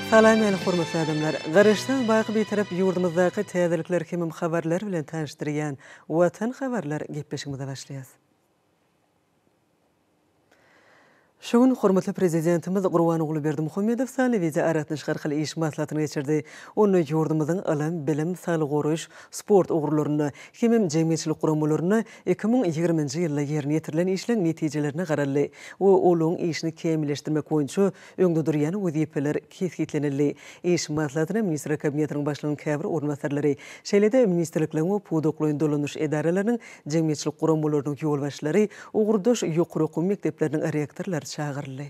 Salam el hormatly adamlar. Garaşdan baky bir tarap yurdumuzdaky täzelikler hemem habarlar bilen tanıştyrýan Watan habarlar gepleşigimize başlaýas. Şoň hormatly prezidentimiz Gurban Oğlu Berdimuhammedow Saliwize aratnyş garkyl iş maslahatyny geçirdi. Onu yurdumyzyň alan, bilim, sağlyk goruş, sport ogurlaryny, hemem jemgyýetçilik guramalaryny 2020-nji ýylda ýerine ýetirilen işleň netijelerini garaldy. O olaň işini kämilleşdirmek boýunça öňde durýan wezipeler kesgitlenildi. İş maslahatyny ministrler kabinetiniň başlygynyň käbir ornatyrlary, şeýlede ministrlikleriniň pudoklaýyn dolanyş edaralarynyň jemgyýetçilik guramalarynyň ýolbaşçylary, ogurdaş ýokary okuw mekdepleriniň rektorlary çağırıldı.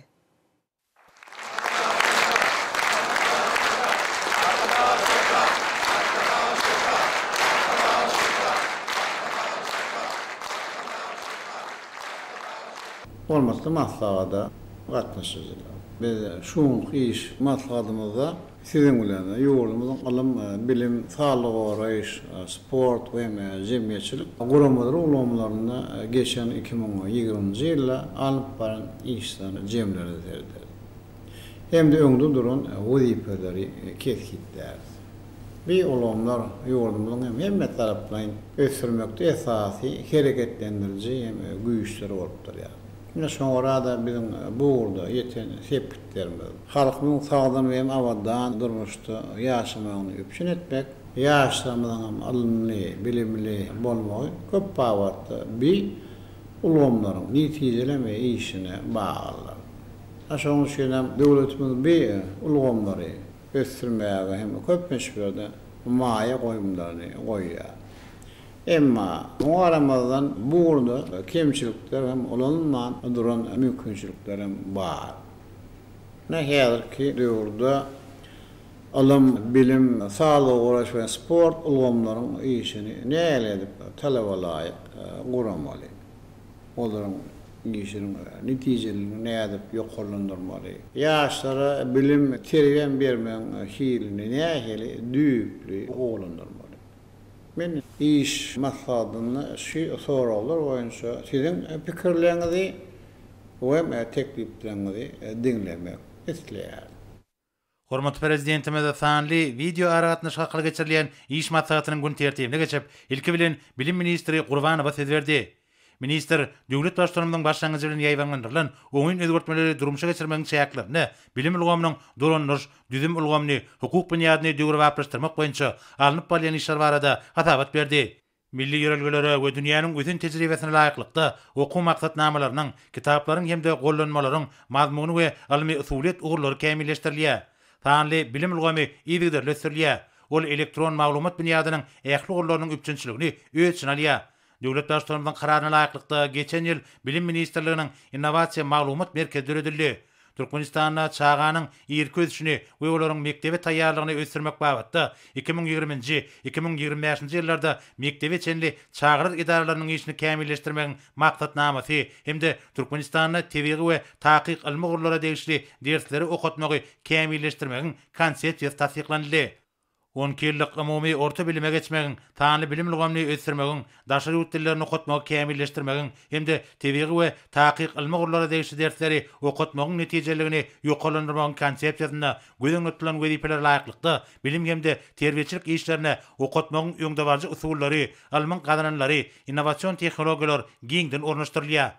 Olmazsa maslahada gatnaşyjylar. Biz şuň iş maslahatymyzda sizin bilen ýurdumyzyň alam, bilim, sağlyk goraýyş, sport we jemgyýetçilik guramalary ulamlaryna geçen 2020-nji ýylda alyp baran işlerini jemlerdi. Hem de öňde duran wezipeleri kesgitler. Bir ulamlar ýurdumyzyň hem taraplaryň ösürmekde esasy hereketlendirici hem güýçleri bolup durýar. Mine şoňra da bizim bu urda ýeten sepkitlerimiz halkyň sagdan we awadan durmuşdy ýaşamagyny öpşin etmek, ýaşlarymyzyň alymly, bilimli bolmagy köp pawatda bir ulamlaryň netijeleme işine baglanýar. Aşağı şeýle döwletimiz bir ulamlary ösürmäge hem köp meşgulda maýa goýumlaryny goýýar. Emma o aramazdan burada kemçilikler hem olanman duran mümkünçilikler hem var. Ne her ki diyorda alam, bilim, sağlık, uğraş ve sport ulamların işini ne edip talaba layık kuramalı. Onların işinin neticelerini ne edip yokullandırmalı. Yaşlara bilim terbiyen vermeyen hilini ne heli düğüplü oğlandırmalı. Men iş maslahatyny şu soralar boýunça sizin pikirlerinizi we tekliplerinizi dinlemek isleýär. Hormatly prezidentimiz sanly video aratnyş hakyl geçirilen iş maslahatynyň gün tertibine geçip ilki bilen bilim ministri Gurbanowa söz berdi. Minister döwlet başlarymyň başlangyjy bilen ýaýbandyrlan oňun özgertmeleri durmuşa geçirmegiň çäklerini, bilim ulgamynyň dolanlyş, düzüm ulgamny, hukuk bunyadyny döwre wapyrstyrmak boýunça alınıp bolýan işler barada hatabat berdi. Milli ýörelgelere we dünýäniň bütün tejribesine laýyklykda okuw maksatnamalarynyň, kitaplaryň hemde gollanmalaryň mazmuny we almy usulet ugurlary kämilleşdirilýär. Sanly bilim ulgamy ýigdirleşdirilýär. Ol elektron maglumat bunyadynyň ähli ugurlarynyň üçinçiligini öz içine alýar. Döwlet başlarymyzyň kararyna laýyklykda geçen ýyl Bilim Ministrliginiň Innovasiýa Maglumat Merkezi düredildi. Türkmenistanda çağanyň ýerközüşini we olaryň mektebe taýýarlygyny ösürmek babatda 2020-2025-nji ýyllarda mektebe çenli çağrı idaralarynyň işini kämilleşdirmegiň maksatnamasy hemde Türkmenistanda tebigy we takyk ilmi gurlara degişli dersleri okutmagy kämilleşdirmegiň konsepsiýasy tasdiklandy. 10 ýyllyk umumy orta bilime geçmegiň, taňly bilim ulgamny ösürmegiň, daşary ýurt okutmagy kämilleşdirmegiň hemde tebigy we takyk ilmi gurlara degişli dersleri okutmagyň netijeligini ýokalandyrmagyň konsepsiýasyna gözeňde tutulan wezipeler laýyklykda bilim hemde terbiýetçilik işlerine okutmagyň öňde barjy usullary, alman gadananlary, innovasiýon tehnologiýalar giňden ornaşdyrylýar.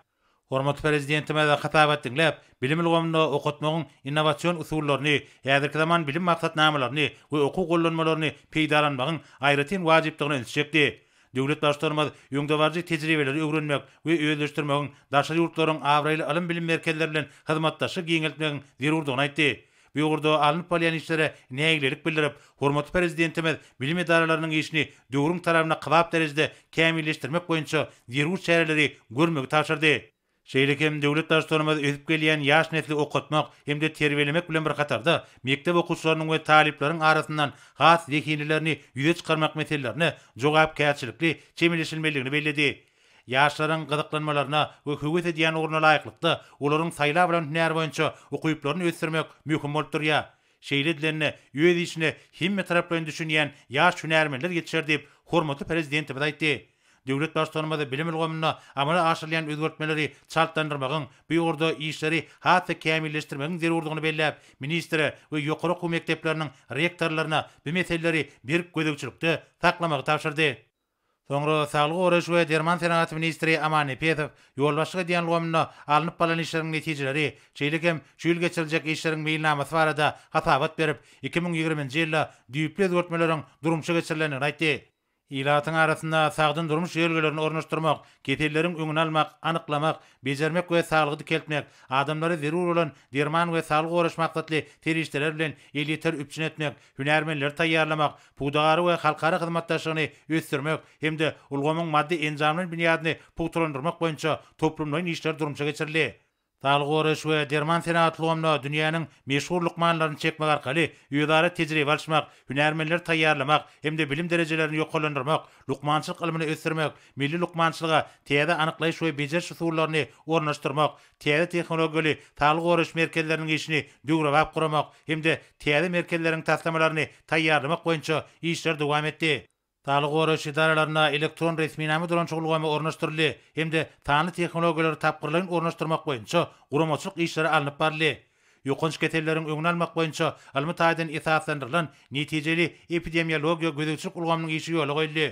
Hormatly prezidentime de hatabat dinläp, bilim ulgamyny okutmagyň innovasiýon usullaryny, häzirki zaman bilim maksatnamalaryny we okuw gollanmalaryny peýdalanmagyň aýratyn wajypdygyny öňçekdi. Döwlet başlarymyz öňde barjy tejribeleri öwrenmek we özleşdirmegiň daşary ýurtlaryň awraýly alim bilim merkezleri bilen hyzmatdaşyk giňeltmegiň zerurdygyny aýtdy. Bu ýurda alınıp bolýan işlere näýilik bildirip, hormatly prezidentimiz bilim idaralarynyň işini döwrüň tarabyna kybap derejede kämilleşdirmek boýunça zerur çäreleri görmegi tapşyrdy. Şeýlekem döwlet başlarymyz öýüp gelýän ýaş nesli okutmak hemde terbiyelemek bilen bir katarda mektep okuwçylarynyň we talipleriň arasyndan has zekinilerini ýüze çykarmak meselelerini jogapkärçilikli çemilleşilmeligini belledi. Ýaşlaryň gyzyklanmalaryna we höwet edýän ugruny laýyklykda olaryň saýla bilen hünär boýunça okuýuplaryny ösürmek möhüm bolup durýar. Şeýledlerini ýöz işine himme taraplaryn düşünýän ýaş hünärmenler ýetişer diýip hormatly prezidentimiz aýtdy. döwlet başlanmada bilim ilgimine amala aşyrlayan özgertmeleri çaltlandyrmagyň, bu ýurda işleri hatda kämilleşdirmegiň zerurlygyny belläp, ministre we ýokary okuw mekdepleriniň rektorlaryna bu meseleleri bir gödegçilikde taklamagy tapşyrdy. Soňra Saglyk Goraýş we Derman Senaty ministri Aman Epetov ýolbaşyga diýen lugymyna alınıp balan işleriň netijeleri, şeýlekem şu ýyl geçiriljek işleriň meýilnamasy barada hatabat berip 2020-nji ýylda düýpli özgertmeleriň durumçy geçirilenini aýtdy. İlatyň arasynda sagdyn durmuş ýerlerini ornaşdyrmak, ketellerin öňüni almak, anyklamak, bejermek we saglygy dikeltmek, adamlary zerur bolan derman we saglyk goraş maksatly terişdeler bilen eliter üpçün etmek, hünärmenler taýýarlamak, pugdagary we halkara hyzmatdaşlygyny ösdürmek hemde ulgamyň maddi enjamlaryň binýadyny pugturandyrmak boýunça toplumlaryň işler durumça geçirildi. Saglyk goraş we derman senatlygymda dünýäniň meşhur lukmanlaryny çekmek arkaly ýödara tejribe alşmak, hünärmenler taýýarlamak hemde bilim derejelerini ýokalandyrmak, lukmançylyk ilmini ösdürmek, milli lukmançylyga täze anyklaýyş we bejeriş usullaryny ornaşdyrmak, täze tehnologiýaly saglyk goraş merkezleriniň işini döwrep guramak hemde täze merkezleriň taslamalaryny taýýarlamak boýunça işler dowam etdi. Saglyk goraş idaralaryna elektron resminame duran çogulgamy ornaşdyryldy hemde tany tehnologiýalary tapgyrlygyny ornaşdyrmak boýunça guramaçylyk işleri alınıp barly. Ýokanç ketelleriň öňüni almak boýunça almy taýdan esaslandyrylan netijeli epidemiologiýa gödegçilik ulgamynyň işi ýoly goýuldy.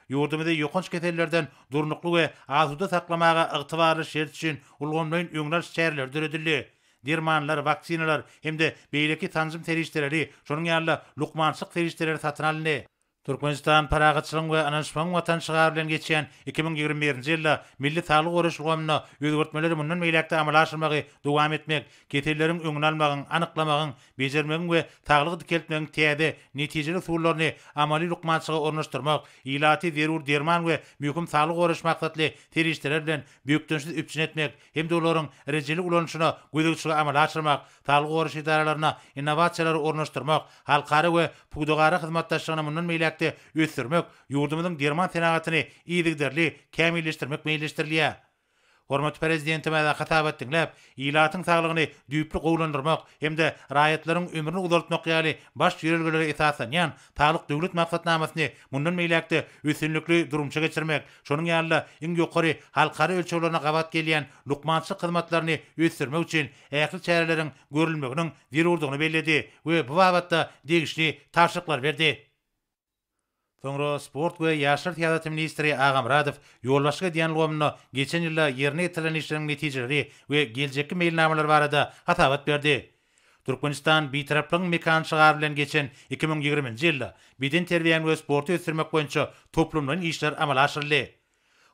Ýurdumyzda ýokanç ketellerden durnukly we azuda saklamaga ygtybarly şert üçin ulgamlaryň öňüni alýan şäherler düredildi. Dermanlar, vaksinalar hemde beýleki tanzym terişdeleri, şonuň ýaly lukmançylyk terişdeleri satyn alyndy. Türkmenistan paragatçylygyň we ananşmagyň watançylar bilen geçen 2021-nji ýylda milli saglyk goraş lugymyna özgertmeleri mundan meýlekde amala aşyrmagy dowam etmek, ketelleriň öňüni almagyň, anyklamagyň, bejermegiň we saglygy dikeltmegiň täze netijeli usullaryny amaly lukmançylyga ornaşdyrmak, ilaty zerur derman we möhüm saglyk goraş maksatly terişdeler bilen büýükdensiz üpçün etmek hemde olaryň rejeli ulanyşyna gödegçilige amala aşyrmak, saglyk goraş idaralaryna innovasiýalary ornaşdyrmak, halkara we pugdagary hyzmatdaşlygyny mundan meýlekde ösdürmek, ýurdumyzyň derman senatyny iýdigderli kämilleşdirmek meýilleşdirilýär. Hormat prezidentime de hatabat dinläp, ilatyň saglygyny düýpli gowlandyrmak hemde raýatlaryň ömrüni uzaltmak ýaly baş ýerelgelere esaslanýan saglyk döwlet maksatnamasyny mundan meýlekde üstünlikli durumça geçirmek, şonuň ýaly iň ýokary halkara ölçeglerine gabat gelýän lukmançylyk hyzmatlaryny ösdürmek üçin ähli çäreleriň görülmeginiň zerurlygyny belledi we bu babatda degişli taşyklar berdi. Soňra sport we ýaşar teatry ministri Agam Radow ýolbaşyga diýen lugymyna geçen ýylda ýerine ýetirilen işleriň netijeleri we geljekki meýilnamalar barada hatabat berdi. Türkmenistan bitaraplyň mekançylar bilen geçen 2020-nji ýylda beden terbiýen we sporty ösdürmek boýunça toplumlaryň işler amala aşyryldy.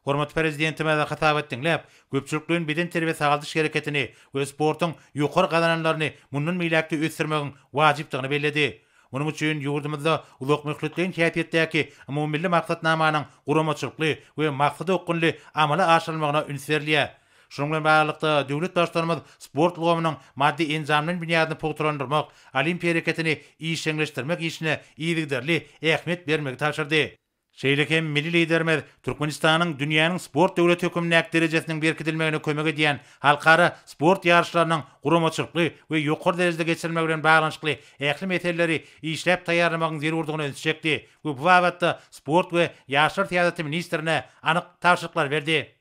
Hormat prezidentime de hatabat dinläp, köpçülikliň beden terbiýe sagaldyş hereketini we sportyň ýokary gadananlaryny mundan meýlekde ösdürmegiň wajypdygyny belledi. Onuň üçin ýurdumyzda ulak möhletliň tätiýetdäki umumilli maksatnamanyň guramaçylykly we maksady okgunly amala aşyrylmagyna üns berilýär. Şonuň bilen baglykda döwlet başlarymyz sport lugymynyň maddi enjamlaryň binýadyny pugturandyrmak, olimpiýa hereketini işleňleşdirmek işine iýdigderli ähmiýet bermegi taşyrdy. Şeýlekem milli liderimiz Türkmenistanyň dünýäniň sport döwlet hökümlük derejesiniň berkitilmegine kömek edýän halkara sport ýarşlarynyň guramaçylykly we ýokary derejede geçirilmegi bilen baglanşykly ähli meseleleri işläp taýýarlamagyň zerurlygyny öňsüçekdi. Bu babatda sport we ýaşar teatry ministrine anyk taşyklar berdi.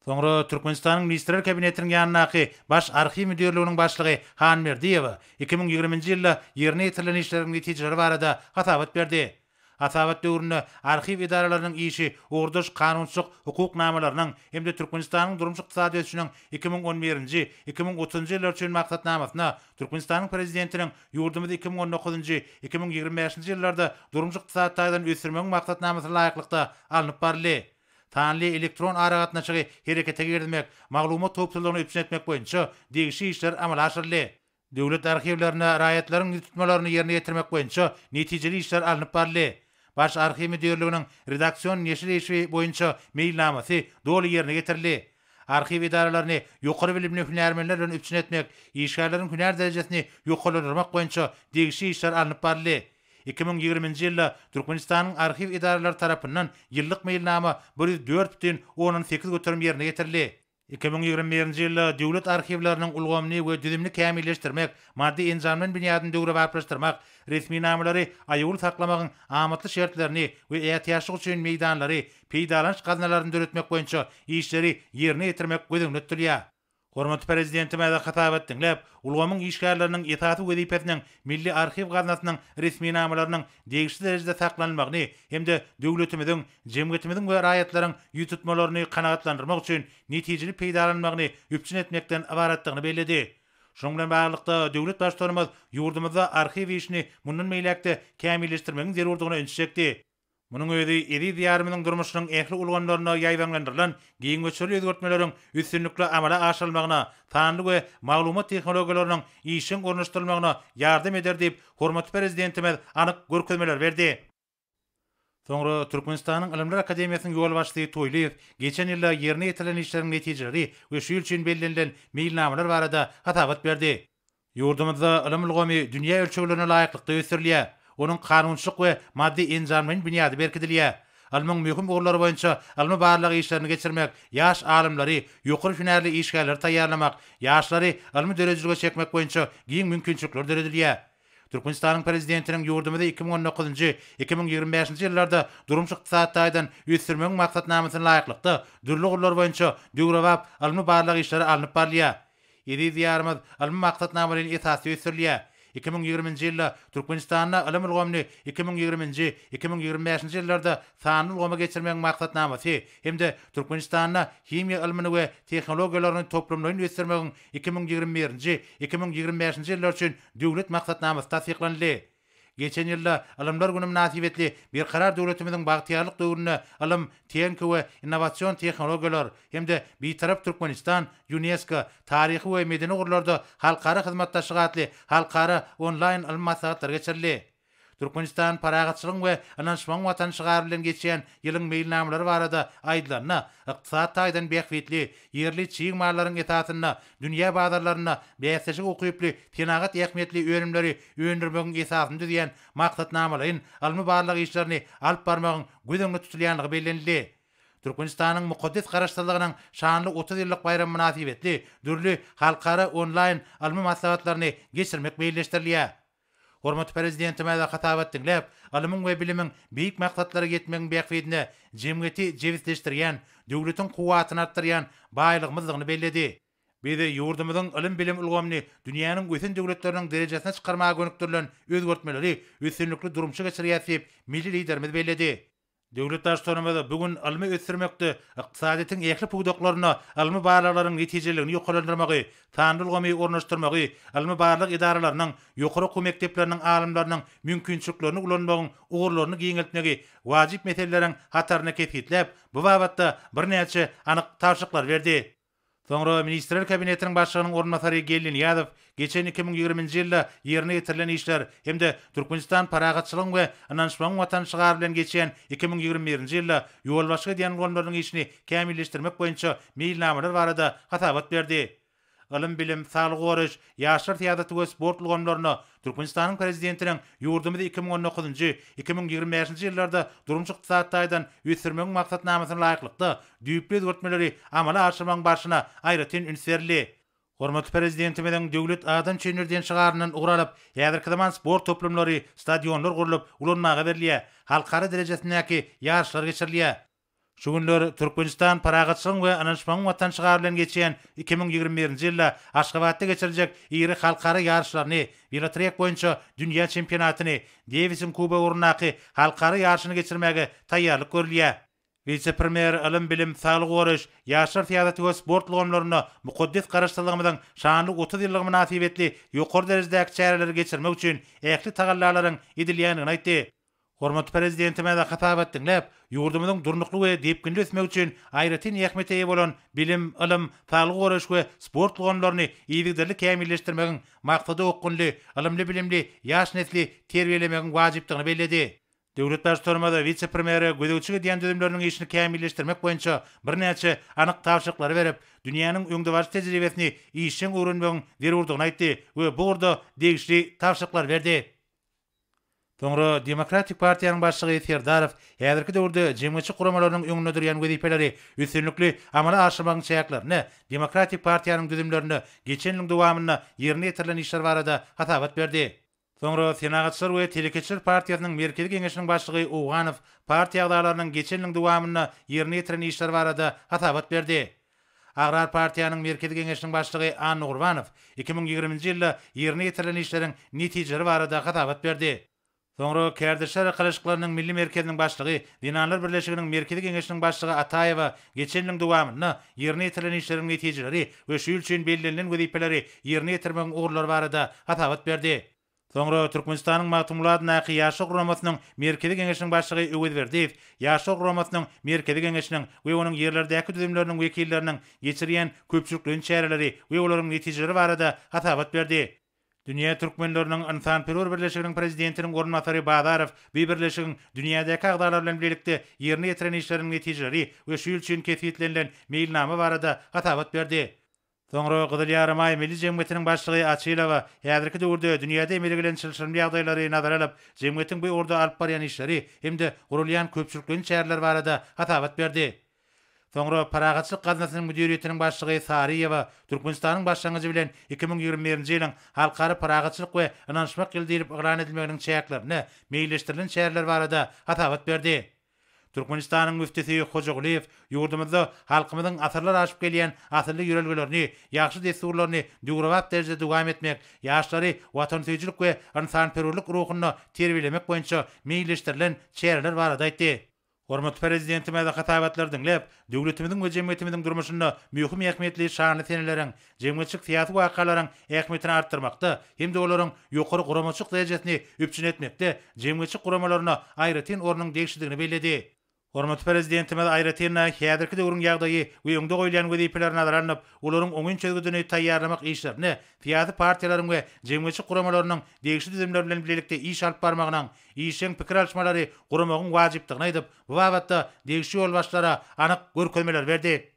Soňra Türkmenistanyň ministrler kabinetiniň ýanynaky baş arxiv müdirliginiň başlygy Han Merdiýew 2020-nji ýylda ýerine ýetirilen işleriň netijeleri barada hatabat berdi. Hatabat döwründe arxiv idaralarynyň işi orduş kanunçylyk hukuk namalarynyň hemde Türkmenistanyň durumçy ykdysady ösüşiniň 2011-nji 2030-njy ýyllar üçin maksatnamasyna Türkmenistanyň prezidentiniň ýurdumyzda 2019-njy 2025-nji ýyllarda durumçy ykdysady taýdan ösürmegiň maksatnamasy laýyklykda alınıp barly. Tanly elektron aragatnaçygy herekete girmek, maglumat toplulygyny üpçün etmek boýunça degişli işler amala aşyryldy. Döwlet arxivlerine raýatlaryň tutmalaryny ýerine ýetirmek boýunça netijeli işler alınıp barly. Baş arxiv müdirliginiň redaksion neşri boýunça meýilnamasy doly ýerine getirildi. Arxiv idaralaryny ýokary bilimli hünärmenler bilen üpçün etmek, işgärleriň hünär derejesini ýokalandyrmak boýunça degişli işler alınıp barly. 2020-nji ýylda Türkmenistanyň arxiv idaralary tarapyndan ýyllyk meýilnama 104,8 göterim ýerine getirildi. 2021-nji ýylda döwlet arhivleriniň ulgamny we düzümni kämilleşdirmek, maddi enzamlaryň binýadyny döwre barplaşdyrmak, resmi namalary aýyl saklamagyň amatly şertlerini we ähtiýaçlyk üçin meýdanlary, peýdalanç gaznalaryny döretmek boýunça işleri ýerine ýetirmek gözüňde tutilýar. Hormatly prezidentime de hatap etdiňler, ulgamyň işgärleriniň etaty wezipetiniň milli arhiv gaznasynyň resmi namalarynyň degişli derejede saklanmagyny hemde döwletimiziň, jemgyýetimiziň we raýatlaryň ýutulmalaryny kanagatlandyrmak üçin netijeli peýdalanmagyny üpçün etmekden ibaratlygyny bellädi. Şoň bilen baglanykda döwlet başlarymyz ýurdumyzda arhiv işini mundan meýlekde kämilleşdirmegiň zerurdygyny öňçekdi. Munun öýdi eri diýarymynyň durmuşynyň ähli ulganlaryna ýaýdanlandyrylan giň göçeri özgörtmeleriň üstünlikle amala aşyrylmagyna, sanly we maglumat tehnologiýalarynyň işin ornaşdyrylmagyna ýardam eder diýip hormatly prezidentimiz anyk görkezmeler berdi. Soňra Türkmenistanyň Ilimler Akademiýasynyň ýol başçysy Toýlaýew geçen ýylda ýerine ýetirilen işleriň netijeleri we şu ýyl üçin bellenlen meýilnamalar barada hatabat berdi. Ýurdumyzda ilim ulgamy dünýä ölçeglerine laýyklykda ösürilýär. Onun kanunçylyk we maddi enzamlaryň binýady berkidilýär. Almyň möhüm ugrulary boýunça almy barlyk işlerini geçirmek, ýaş alymlary, ýokary hünärli işgärler taýýarlamak, ýaşlary almy derejelige çekmek boýunça giň mümkinçilikler döredilýär. Türkmenistanyň prezidentiniň ýurdumyzda 2019-njy, 2025-nji ýyllarda durumçy ykdysadydan üýtdirmegiň maksatnamasyna laýyklykda dürli ugrullar boýunça döwrebap almy barlyk işleri alınıp barlýar. Eri diýarymyz almy maksatnamalaryň esasy ösürilýär. 2020-nji ýylda Türkmenistanyň ilim ulgamny 2020-nji, 2025-nji ýyllarda sanly ulgama geçirmegiň maksatnamasy hemde Türkmenistanyň himiýa ilmini we tehnologiýalaryny toplamlaryny ösdürmegiň 2021-nji, 2025-nji ýyllar üçin döwlet maksatnamasy tasdiklandy. Geçen ýylda Ilimler Güni münasibetli bir karar döwletimiziň bagtyarlyk döwrüne ilim, teňki we innowasion tehnologiýalar hemde beýtarap Türkmenistan, UNESCO, taryhy we medeni gurlarda halkara hyzmatdaşlyk atly halkara online ilim maslahatlar geçirildi. Türkmenistan paragatçylyk we ananşmaň watanşygar bilen geçen ýylyň meýilnamalary barada aýdylanyna, ykdysat taýdan bähwetli, ýerli çiň mallaryň etatyna, dünýä bazarlaryna bäsejik okuyuply, tenagat ähmiýetli öňümleri öňdürmegiň esasyny düzýän maksatnamalaryň almy barlyk işlerini alyp barmagyň gözüňde tutulýanlygy bellenildi. Türkmenistanyň mukaddes garaşdyrlygynyň şanly 30 ýyllyk bayram münasibetli dürli halkara online almy maslahatlaryny geçirmek meýilleşdirilýär. Hormatly prezidentime de hatap etdiňler, alymyň we bilimiň beýik maksatlary ýetmegiň bähwetine jemgyýeti jewizleşdirýän, döwletiň kuwatyny artdyrýan baýlygymyzdygyny belledi. Biz de ýurdumyzyň ilim bilim ulgamny dünýäniň ösen döwletleriniň derejesine çykarmaga gönükdirilen özgörtmeleri üstünlikli durumçy geçirýär diýip milli liderimiz belledi. Döwlet başçylarymyz bugün almy ösdürmekde, ykdysadyň ähli puwdaklaryna almy barlyklaryň netijelerini ýokarlandyrmagy, tanrylgamy ornaşdyrmagy, almy barlyk idaralarynyň, ýokary okuw mekdepleriniň alymlarynyň mümkinçiliklerini ulanmagyň ugurlaryny giňeltmegi wajyp meseleleriň hataryna ketgitlep, bu babatda birnäçe anyk tawşyklar berdi. Soňra Ministrler Kabinetiniň başlygynyň ornmasary Gelin Ýazyw geçen 2020-nji ýylda ýerine ýetirilen işler hemde Türkmenistan paragatçylygyň we ananşmaň watanşygar bilen geçen 2021-nji ýylda ýol başga diýen gönülleriň işini kämilleşdirmek boýunça meýilnamalar barada hatabat berdi. Ilim bilim, saglyk goraş, ýaşlar teatraty we sport ulgamlaryna Türkmenistanyň prezidentiniň ýurdumyzda 2019-njy, 2025-nji ýyllarda durumçy ykdysat taýdan ösdürmegiň maksatnamasyna laýyklykda düýpli özgörtmeleri amala aşyrmagyň başyna aýratyn üns berildi. Hormatly prezidentimiň döwlet adam çeýnerden çygarynyň ugralyp, häzirki zaman sport toplamlary, stadionlar gurulup, ulanmaga berilýär, halkara derejesindäki ýarşlar geçirilýär. Şu günler Türkmenistan paragatçylyk we ananşmaň watanşygar bilen geçen 2021-nji ýylda Aşgabatda geçiriljek iri halkara ýarşlaryny, velotrek boýunça dünýä çempionatyny, Davisin Kuba urnaky halkara ýarşyny geçirmäge taýýarlyk görülýär. Vice-premier ilim bilim, saglyk goraş, ýaşlar teatraty we sport ulgamlaryna mukaddes garaşdyrlygymyzyň şanly 30 ýyllyk münasibetli ýokary derejedäki çäreleri geçirmek üçin ähli tagallalaryň edilýänini aýtdy. Hormatly prezidentime de hatap etdiňler, ýurdumyzyň durnukly we depkinli ösmek üçin aýratyn ähmiýete ýa bolan bilim, ilim, saglyk goraş we sport ulgamlaryny ýigdirli kämilleşdirmegiň maksady okkunly, ilmli bilimli ýaş nesli terbiýelemegiň wajypdygyny belledi. Döwlet başçylarymyz vice-premier gödäwçi diýen düzümleriniň işini kämilleşdirmek boýunça birnäçe anyk tawşyklary berip, dünýäniň öňde bar tejribesini işin öwrenmegiň zerurdygyny aýtdy we bu urda degişli tawşyklar berdi. Soňra Demokratik Partiýanyň başlygy Serdarov häzirki döwürde jemgyçi guramalarynyň öňünde durýan wezipeleri üstünlikli amala aşyrymagyň çäklaryny, Demokratik Partiýanyň düzümlerini geçen ýylyň dowamyna ýerine ýetirilen işler barada hatabat berdi. Soňra Senagatçylar we Telekeçiler Partiýasynyň merkezi geňeşiniň başlygy Owganow partiýa agdalarynyň geçen ýylyň dowamyna ýerine ýetirilen işler barada hatabat berdi. Agrar Partiýanyň merkezi geňeşiniň başlygy Anna Gurbanow 2020-nji ýylda ýerine ýetirilen işleriň netijeleri barada hatabat berdi. Soňra Kärdişler Kalaşyklarynyň milli merkeziniň başlygy, Dinanlar Birleşiginiň merkezi geňeşiniň başlygy Ataýewa geçen ýylyň dowamyna ýerine ýetirilen işleriň netijeleri we şu ýyl üçin belgilenen wezipeleri ýerine ýetirmegiň ugrulary barada hatabat berdi. Soňra Türkmenistanyň Magtumulad Naky ýaşy guramasynyň merkezi geňeşiniň başlygy Öwed Berdiýew, ýaşy guramasynyň merkezi geňeşiniň we onuň ýerlerdäki düzümleriniň wekilleriniň geçirýän köpçülikliň çäreleri we olaryň netijeleri barada hatabat berdi. Dünya Türkmenläriniň Insan-Perwer Birleşiginiň prezidentiniň ornatary Badarow bu birleşigiň dünýädäki agdalar bilen birlikde ýerine ýetiren işleriň netijeleri we şu ýyl üçin kefiýetlenilen meýilnama barada hatabat berdi. Soňra Gyzyl Ýarymay Milli Jemgyýetiniň başlygy Açylowa häzirki döwürde dünýäde emeli çylşyrmy ýagdaýlary nazara alyp, jemgyýetiň bu orada alyp barýan işleri hemde gurulýan köpçülikliň çäreler barada hatabat berdi. Soňra Paragatçylyk gaznasynyň müdiriýetiniň başlygy Sariýewa Türkmenistanyň başlangyjy bilen 2021-nji ýylyň halkary paragatçylyk we ynançmak ýyldyrıp ýylan edilmeginiň çäklaryny meýilleşdirilen çäreler barada hatabat berdi. Türkmenistanyň müftisi Hojaguliýew ýurdumyzda halkymyzyň asyrlar aşyp gelýän asyrly ýörelgelerini, ýaxşy desturlaryny döwrewap derejede dowam etmek, ýaşlary watansyjylyk we insan-perwerlik ruhuny terbiýelemek boýunça meýilleşdirilen çäreler barada aýtdy. Hormat prezidentime de hatabatlar dinlep, döwletimiziň we jemgyýetimiziň durmuşyny mühim ähmiýetli şanly seneleriň, jemgyýetçilik syýasy wakalaryň ähmiýetini artdyrmakda, hemde olaryň ýokary guramaçyk derejesini üpçün etmekde jemgyýetçilik guramalaryna aýratyn ornuň degişdigini bellädi. Hormat prezidentime de aýratyn häzirki döwrüň ýagdaýy we öňde goýulan wezipeleri nazara alynıp, olaryň oňun çözgüdüni taýýarlamak işlerini syýasy partiýalaryň we jemgyýetçilik guramalarynyň degişli düzümler bilen birlikde iş alyp barmagynyň, işiň pikir alşmalary guramagyň wajypdygyny aýdyp, bu babatda degişli ýol başlara anyk görkezmeler berdi.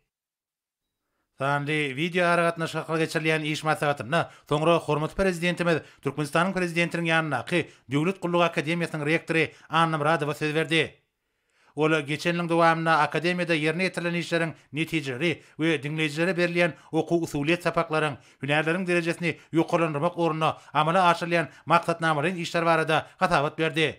Sanly video aragatna şakal geçirilýän iş maslahatyny soňra hormat prezidentimiz Türkmenistanyň prezidentiniň ýanynaky Döwlet Gullyk Akademiýasynyň rektory Anna Muradowa söz berdi. Ola geçen ýylyň dowamyna akademiýada ýerine ýetirilen işleriň netijeleri we dinleýijilere berilýän okuw usuliýet sapaklaryň, hünärleriň derejesini ýokarlandyrmak ornuna amala aşyrylýan maksatnamalaryň işler barada hatabat berdi.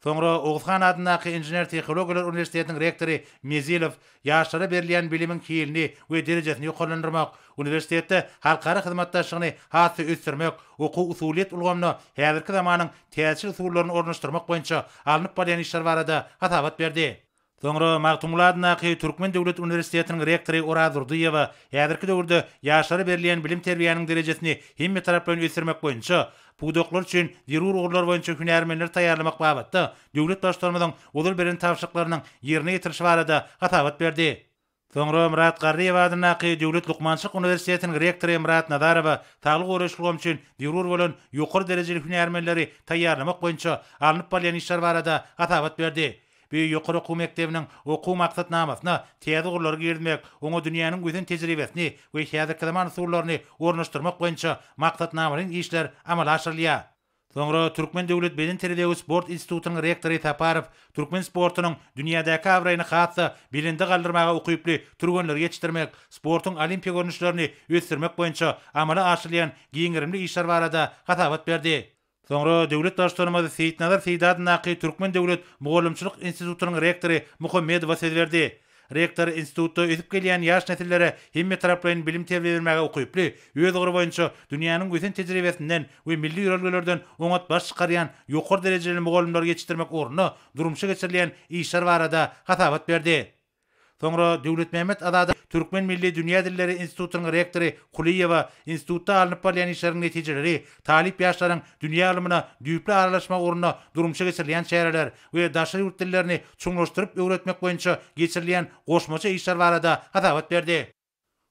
Soňra Oğuzhan adynaky Injener Tehnologiýalar Universitetiniň rektory Mezilow ýaşlara berilýän bilimiň kilini we derejesini ýokarlandyrmak, universitetde halkara hyzmatdaşlygyny hasy ösdürmek, okuw usuliýet ulgamyny häzirki zamanyň täsir usullaryny ornaşdyrmak boýunça alınıp barýan işler barada hatabat berdi. Soňra Magtumulad Naky Türkmen Döwlet Universitetiniň rektory Oraz Durduýewa häzirki döwürde ýaşlara berilýän bilim terbiýanyň derejesini hemme tarap bilen ösdürmek boýunça puýdoklar üçin zerur ugurlar boýunça hünärmenler taýýarlamak babatda döwlet başlarymyzyň ulul beren tawşyklarynyň ýerine ýetirişi barada hatabat berdi. Soňra Murat Garriýew adynaky Döwlet Lukmançylyk Universitetiniň rektory Murat Nadarowa taglyk öwreşilgem üçin zerur bolan ýokary derejeli hünärmenleri taýýarlamak boýunça alınıp barýan işler barada hatabat berdi. Bu ýokary okuw mektebiniň okuw maksatnamasyna täze ugurlar girmek, oňa dünýäniň gözen tejribesini we häzirki zaman usullaryny ornaşdyrmak boýunça maksatnamalaryň işler amala aşyrylýar. Soňra Türkmen Döwlet Beden Terbiyesi Sport Institutynyň rektory Taparow Türkmen sportunyň dünýädäki awraýyny hatda bilindi galdyrmaga ukyply türgenler ýetişdirmek, sportuň olimpiýa görnüşlerini ösdürmek boýunça amala aşyrylýan giňirimli işler barada hatabat berdi. Soňra döwlet başlarymyzy Seýitnazar Seýdadynaky Türkmen Döwlet Mugallimçilik Institutynyň rektory Muhammedow söz berdi. Rektor institutda ötüp gelýän ýaş nesillere hemme tarap bilen bilim terbiýelenmäge ukyply, öz ugury boýunça dünýäniň gözen tejribesinden we milli ýörelgelerden oňat baş çykarýan ýokary derejeli mugallimler ýetişdirmek ornuny durmuşa geçirilýän işler barada hatabat berdi. Soňra Döwlet Mehmet Adada Türkmen Milli Dünýä Dilleri Institutynyň rektory Kuliýewa institutda alınıp barýan işleriň netijeleri, talip ýaşlaryň dünýä alymyna düýpli aralaşma ornuna durmuşa geçirilýän çäreler we daşary ýurt dillerini çuňlaşdyryp öwretmek boýunça geçirilýän goşmaça işler barada hatabat berdi.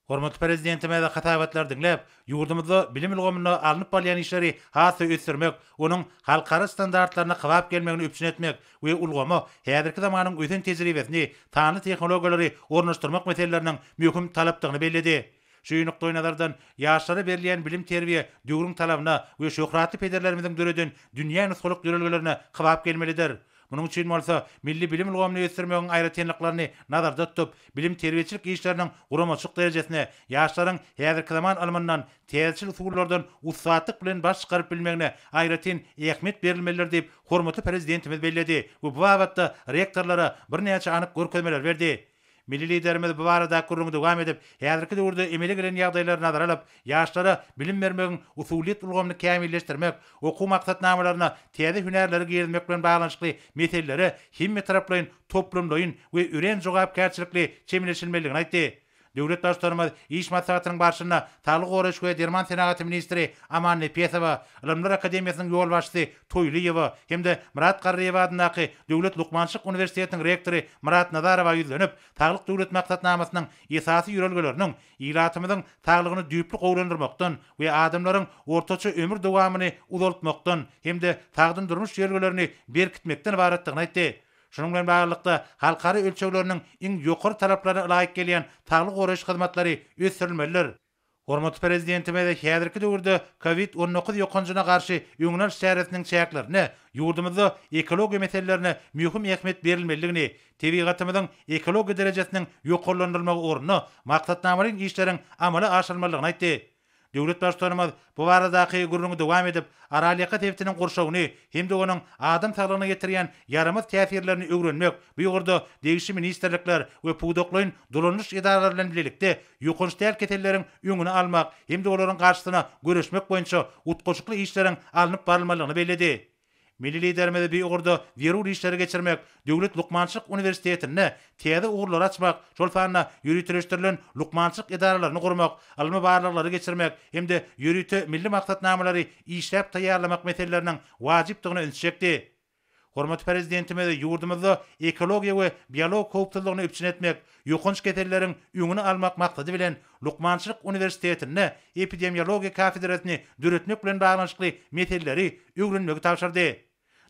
Hormat prezidentime de hatabatlar dinlep, ýurdumyzda bilim ilgamyny alınıp barýan işleri hasy ösdürmek, onuň halkara standartlaryna kybap gelmegini üpçün etmek we ulgamy häzirki zamanyň özen tejribesini, tany tehnologiýalary ornaşdyrmak meseleläriniň möhüm talapdygyny belledi. Şu noktalardan yaşlara berilýän bilim terbiýe döwrüň talabyna we şöhraty pederlerimiziň döredin dünýä nusgulyk dörelgelerine kybap gelmelidir. Bunun üçin bolsa milli bilim ulgamyny ösdürmegiň aýratynlyklaryny nazarda tutup, bilim terbiýeçilik işleriniň guramaçyk derejesine, ýaşlaryň häzirki zaman almandan täzil usullardan ussatlyk bilen baş çykaryp bilmegine aýratyn ähmiýet berilmelidir diýip hormatly prezidentimiz belledi. Bu wagtda rektorlara bir näçe anyk görkezmeler berdi. Milli liderimiz bu barada gurrungy dowam edip, häzirki döwürde emeli gelen ýagdaýlary nazara alyp, ýaşlara bilim bermegiň usuliýet ulgamyny kämilleşdirmek, okuw maksatnamalaryna täze hünärleri girizmek bilen baglanyşly meseleleri hemme taraplaryň toplumlaryň we üren jogapkärçilikli çemleşilmeligini aýtdy. Döwlet başlarymyz iş maslahatynyň başlygyna Talyk Goraş we Derman Senaty ministri Aman Nepesowa, Ilimler Akademiýasynyň ýol başçysy Toýlyýewa hemde Murat Garryýew adynaky Döwlet Lukmançyk Uniwersitetiniň rektory Murat Nazarowa ýüzlenip, taglyk döwlet maksatnamasynyň esasy ýörelgeleriniň ýylatymyzyň taglygyny düýpli gowlandyrmakdan we adamlaryň ortaça ömür dowamyny uzaltmakdan hemde tagdyn durmuş ýörelgelerini berkitmekden ibaretdigini aýtdy. Şunun bilen baglykda halkary ölçegleriniň iň ýokary talaplaryna laýyk gelýän taglyk goraş hyzmatlary ösdirilmelidir. Hormatly prezidentimiz häzirki döwürde COVID-19 ýokanjyna garşy ýöňel şäheretiniň çäklerini, ýurdumyzda ekologiýa meselelerine mühim ähmiýet berilmeligini, tebigatymyzyň ekologiýa derejesiniň ýokarlandyrylmagy ornuny maksatnamalaryň işleriň amala aşyrylmalygyny aýtdy. Döwlet başlarymyz bu baradaky gurrungy dowam edip, aralyka tewtiniň gurşawyny hemde onuň adam saglygyna getirýän yaramaz täsirlerini öwrenmek, bu ýurda degişli ministerlikler we puwdaklaryň dolanış edaralary bilen birlikde ýokançly herketleriň öňüne almak hemde olaryň garşysyna göreşmek boýunça utgaçykly işleriň alınıp barylmalygyny belledi. Milli liderimiz bir ugurda zerur işleri geçirmek, Döwlet Lukmançyk Uniwersitetine täze ugurlar açmak, şol sanna ýürütüleşdirilen Lukmançyk edaralaryny gurmak, almy barlyklary geçirmek hemde ýürütü milli maksatnamalary işläp taýýarlamak meselelerini wajypdygyny öňçekdi. Hormatly prezidentimiz ýurdumyzda ekologiýa we biolog howpsuzlygyny öpçün etmek, ýokanç keteleriň öňüne almak maksady bilen Lukmançyk Uniwersitetine epidemiologiýa kafedrasyny döretmek bilen baglanyşly meseleleri öwrenmegi tapşyrdy.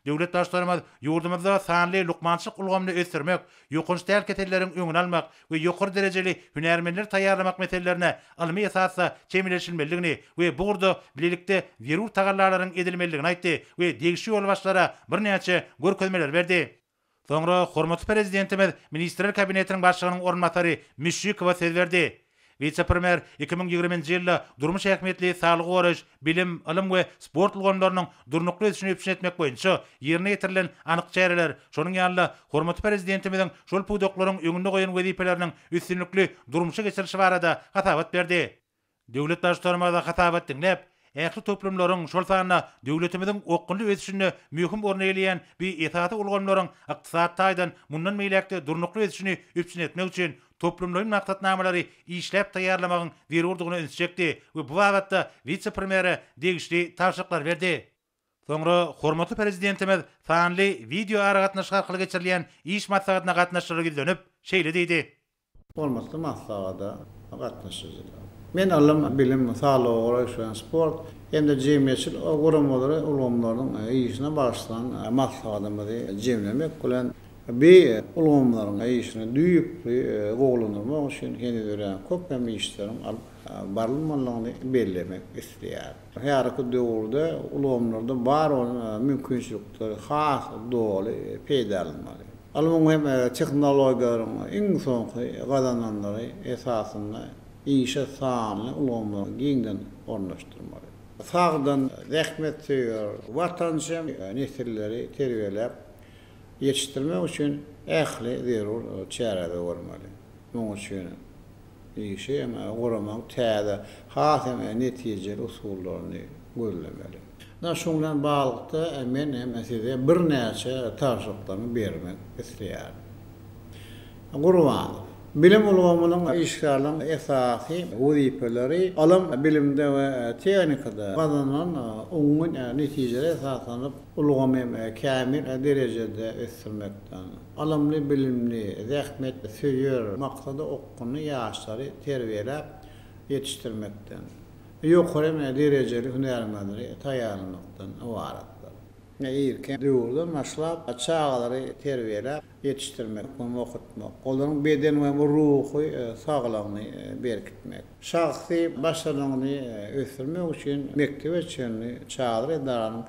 Döwlet başlarymyz ýurdumyzda sanly Lukmançyk ulgamyny ösdürmek, ýokanç keteleriň öňüne almak we ýokary derejeli hünärmenler taýýarlamak meselelerine almy esasda çemleşilmeligini we bu gurda bilelikde zerur tagallalaryň edilmeligini aýtdy we degişli ýol başlara bir näçe görkezmeler berdi. Soňra hormatly prezidentimiz Ministrler Kabinetiniň başlygynyň ornatary Müşrikowa söz berdi. Vice-premier 2020-nji ýylda durmuş ähmiýetli saglyk goraş, bilim, ilim we sport ulgamlarynyň durnukly ösüşini öpçün etmek boýunça ýerine ýetirilen anyk çäreler, şonuň ýanynda hormatly prezidentimiziň şol puwdaklaryň öňünde goýan wezipeleriniň üstünlikli durmuşa geçirişi barada hatabat berdi. Döwlet başlarymyza hatabat dinläp, ähli toplumlaryň şol sanna döwletimiziň okgunly ösüşini mühim orna elýän bir esasy ulgamlaryň ykdysat taýdan mundan meýlekde durnukly ösüşini öpçün etmek üçin toplumlaryň maksatnamalary işläp taýýarlamagyň zerurdygyny öňçekdi we bu wagtda vice-premiere degişli tapşyryklar berdi. Soňra hormatly prezidentimiz sanly video aragatnaşyk arkaly geçirilýän iş maslahatyna gatnaşyrygy dönüp şeýle diýdi. Hormatly maslahada gatnaşyjylar. Men alam bilim, sağlyk, goraş we sport hem de jemgyýetçilik guramaları ulgamlaryň işine başlan maslahatymyzy jemlemek bilen bir ulgamlaryň işine düýpli gowlandyrmak üçin kendileri köp işleriň barylmalygyny bellemek isleýär. Häzirki döwürde ulgamlarda bar olan mümkinçilikleri has doly peýdalanmaly. Almanyň hem tehnologiýalaryň iň soňky gazananlary esasynda işe sanly ulgamlar giňden ornaşdyrmaly. Sagdan rahmet söýür, watanşam nesilleri terbiýelep yetiştirmek üçin ähli zerur çärede bolmaly. Muňa üçin işe hem goramak täze has hem netijeli usullaryny gözlemeli. Şoň bilen bagly men hem size bir näçe tapşyryklarmy bermek isleýär. Gurban bilim ulgamynyň işgärliň esasy wezipeleri alam bilimde we tehnikada gazanan oňun netijeleri esaslanıp ulgamy kämil derejede ösdürmekden alamly bilimli zähmet söýür maksady okguny ýaşlary terbiýelep ýetişdirmekden ýokary derejeli hünärmenleri taýýarlamakdan ibaretdir. Erken döwürden başlap çağalary terbiyelep yetiştirmek, okutmak. Onların beden we ruhy saglygyny berkitmek. Şahsy başarılyny ösürmek üçin mektebe çenli çağalary edaranyň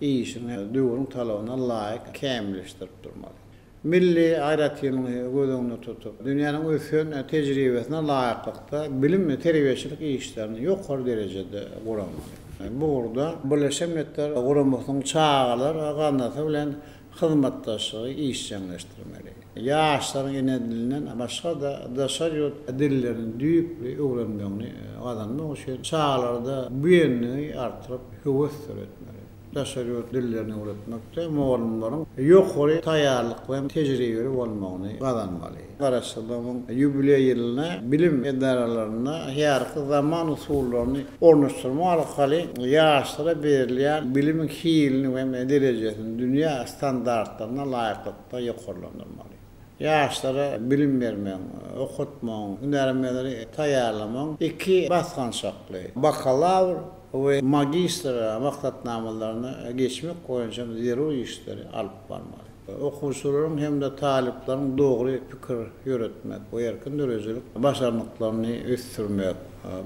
işini döwürüň talabyna laýyk kämilleşdirip durmaly. Milli aýratyny gözüňde tutup, dünýäniň ösün tejribesine laýyklykda bilim we terbiýeçilik işlerini ýokary derejede guranmaly. Burada Birleşen Milletler Guramasynyň çağalar gannasy bilen hyzmatdaşlygy işçileşdirmeli. Ýaşlaryň ene dilinden başga da daşar ýurt dillerini düýpli öwrenmegini gazanmak üçin çağalarda biýenligi artyryp höwes süretmeli. Daşar ýurt dillerini öwretmekde mugallimlaryň ýokary taýýarlyk we tejribeli bolmagyny gazanmaly. Garaşdyrmagyň ýubiley ýylyna bilim edaralaryna ýarky zaman usullaryny ornaşdyrmak arkaly ýaşlara berilýän bilimiň hilini we derejesini dünýä standartlaryna laýyklykda ýokarlandyrmaly. Ýaşlara bilim bermek, okutmak, hünärmeleri taýýarlamak iki basgançakly. Bakalavr we magistr maksatnamalaryny geçmek goýunça zerur işleri alyp barmaly. Okuwçylaryň hem-de talyplaryň dogry pikir ýöretmek, bu erkin derejelik başarlyklaryny ösdürmek,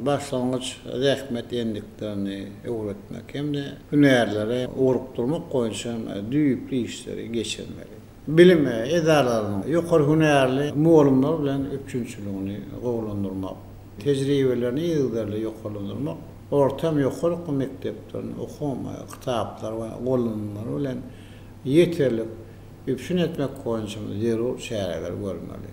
başlangyç rahmet endiklerini öwretmek hem-de hünärlere urukdurmak goýunça düýpli işleri geçirmeli. Bilim edaralarynyň ýokary hünärli mugallimler bilen öpçünçiligini gowlandyrmak, tejribelerini ýygdarly ýokarlandyrmak, ortam ýokary mekteplerini okuma, kitaplar we gollanmalar bilen ýeterlik üpsün etmek goýunça zerur şäherler görmeli.